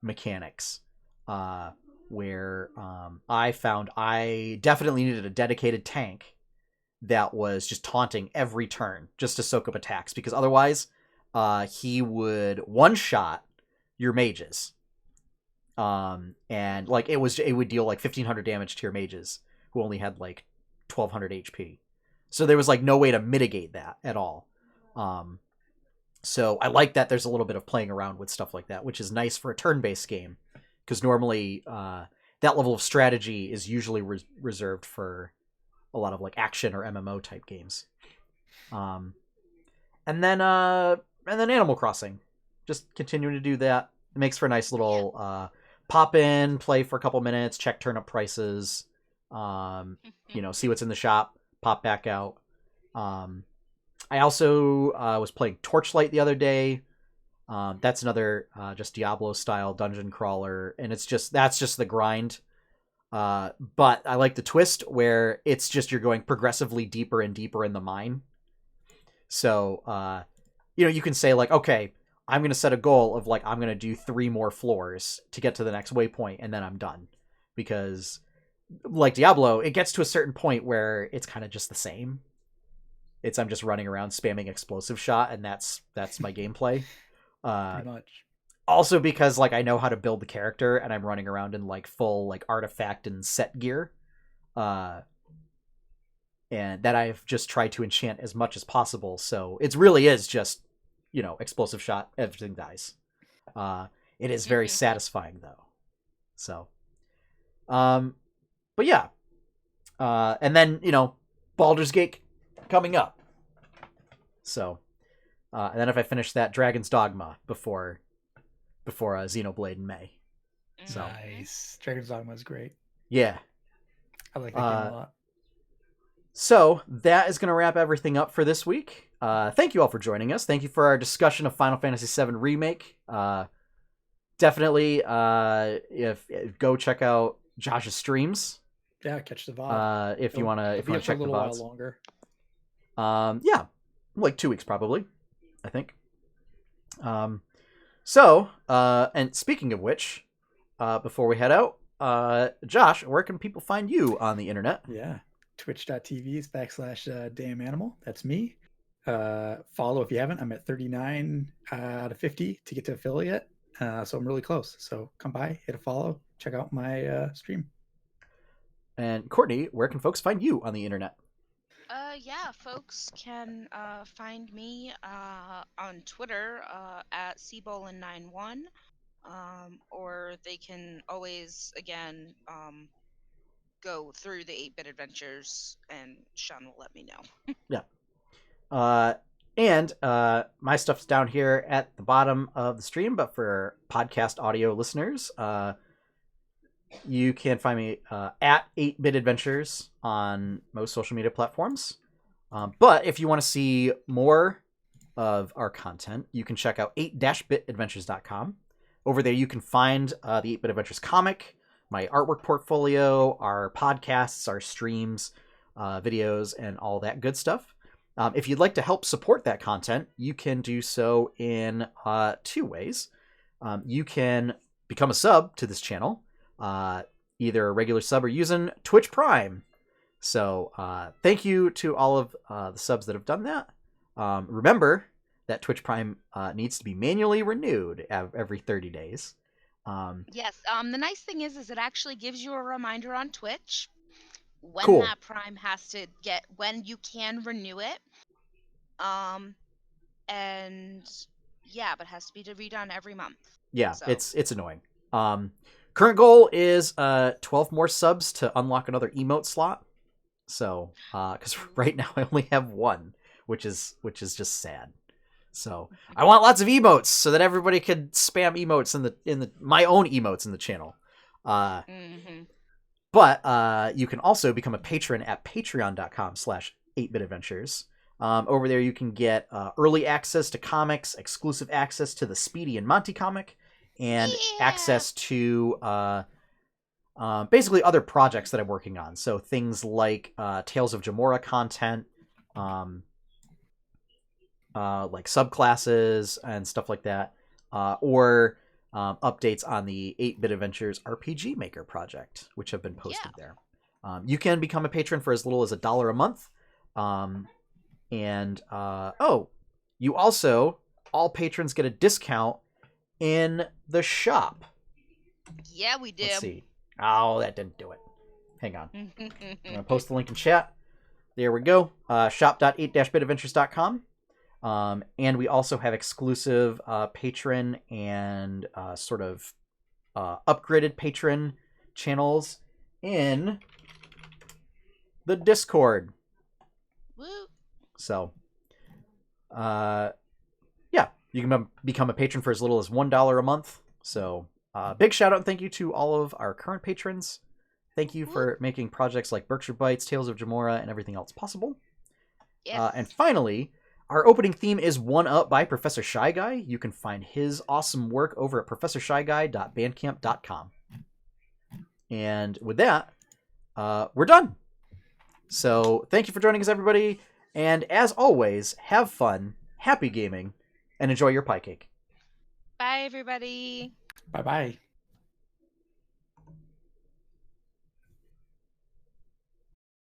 mechanics, where I found I definitely needed a dedicated tank that was just taunting every turn just to soak up attacks, because otherwise he would one-shot your mages. And like it would deal like 1,500 damage to your mages who only had like 1,200 HP. So there was like no way to mitigate that at all. So I like that there's a little bit of playing around with stuff like that, which is nice for a turn-based game, because normally that level of strategy is usually reserved for a lot of like action or MMO type games. And then Animal Crossing, just continuing to do that. It makes for a nice little pop in, play for a couple minutes, check turnip prices, see what's in the shop, pop back out. I also was playing Torchlight the other day. That's another just Diablo style dungeon crawler, and that's just the grind. But I like the twist where it's just you're going progressively deeper and deeper in the mine. So you can say like, okay, I'm gonna set a goal of like I'm gonna do 3 more floors to get to the next waypoint, and then I'm done. Because like Diablo, it gets to a certain point where it's kind of just the same. I'm just running around spamming explosive shot, and that's my gameplay. Pretty much. Also because like I know how to build the character, and I'm running around in like full like artifact and set gear, and that I've just tried to enchant as much as possible. So it really is just explosive shot, everything dies. It is very satisfying though. So, but yeah, and then Baldur's Gate coming up. So, and then if I finish that, Dragon's Dogma before Xenoblade in May. So nice. Dragon's Dogma is great. Yeah, I like that game a lot. So that is going to wrap everything up for this week. Thank you all for joining us. Thank you for our discussion of Final Fantasy VII Remake. Definitely, if go check out Josh's streams. Yeah, catch the VOD. If you want to check the VODs. While longer. Yeah, like 2 weeks probably, I think. So, and speaking of which, before we head out, Josh, where can people find you on the internet? Yeah, twitch.tv/damnanimal. That's me. Follow if you haven't. I'm at 39 out of 50 to get to affiliate. So I'm really close. So come by, hit a follow, check out my stream. And Courtney, where can folks find you on the internet? Yeah, folks can find me on Twitter at cbolin91, or they can always, again, go through the 8-Bit Adventures, and Sean will let me know. Yeah. And my stuff's down here at the bottom of the stream, but for podcast audio listeners, you can find me at 8-Bit Adventures on most social media platforms. But if you want to see more of our content, you can check out 8-bitadventures.com. Over there, you can find the 8-Bit Adventures comic, my artwork portfolio, our podcasts, our streams, videos, and all that good stuff. If you'd like to help support that content, you can do so in 2 ways. You can become a sub to this channel, either a regular sub or using Twitch Prime. So thank you to all of the subs that have done that. Remember that Twitch Prime needs to be manually renewed every 30 days. Yes. The nice thing is it actually gives you a reminder on Twitch when Cool. that Prime has to get, when you can renew it. And yeah, but it has to be redone every month. Yeah, So. it's annoying. Current goal is 12 more subs to unlock another emote slot. So, because right now I only have 1, which is just sad. So I want lots of emotes so that everybody could spam emotes in the my own emotes in the channel. But you can also become a patron at patreon.com/8bitadventures. Over there you can get early access to comics, exclusive access to the Speedy and Monty comic, and access to basically other projects that I'm working on. So things like Tales of Jemmora content, like subclasses and stuff like that, or updates on the 8-Bit Adventures RPG Maker project, which have been posted there. You can become a patron for as little as $1 a month. You also, all patrons get a discount in the shop. Yeah, we do. Let's see. Oh, that didn't do it. Hang on. I'm going to post the link in chat. There we go. Shop.8-bitadventures.com. And we also have exclusive patron and sort of upgraded patron channels in the Discord. Woo. So, yeah, you can become a patron for as little as $1 a month. So, big shout out and thank you to all of our current patrons. Thank you for making projects like Berkshire Bites, Tales of Jemmora, and everything else possible. Yes. And finally, Our opening theme is One Up by Professor Shy Guy. You can find his awesome work over at professorshyguy.bandcamp.com. And with that, we're done. So thank you for joining us, everybody. And as always, have fun, happy gaming, and enjoy your pie cake. Bye, everybody. Bye-bye.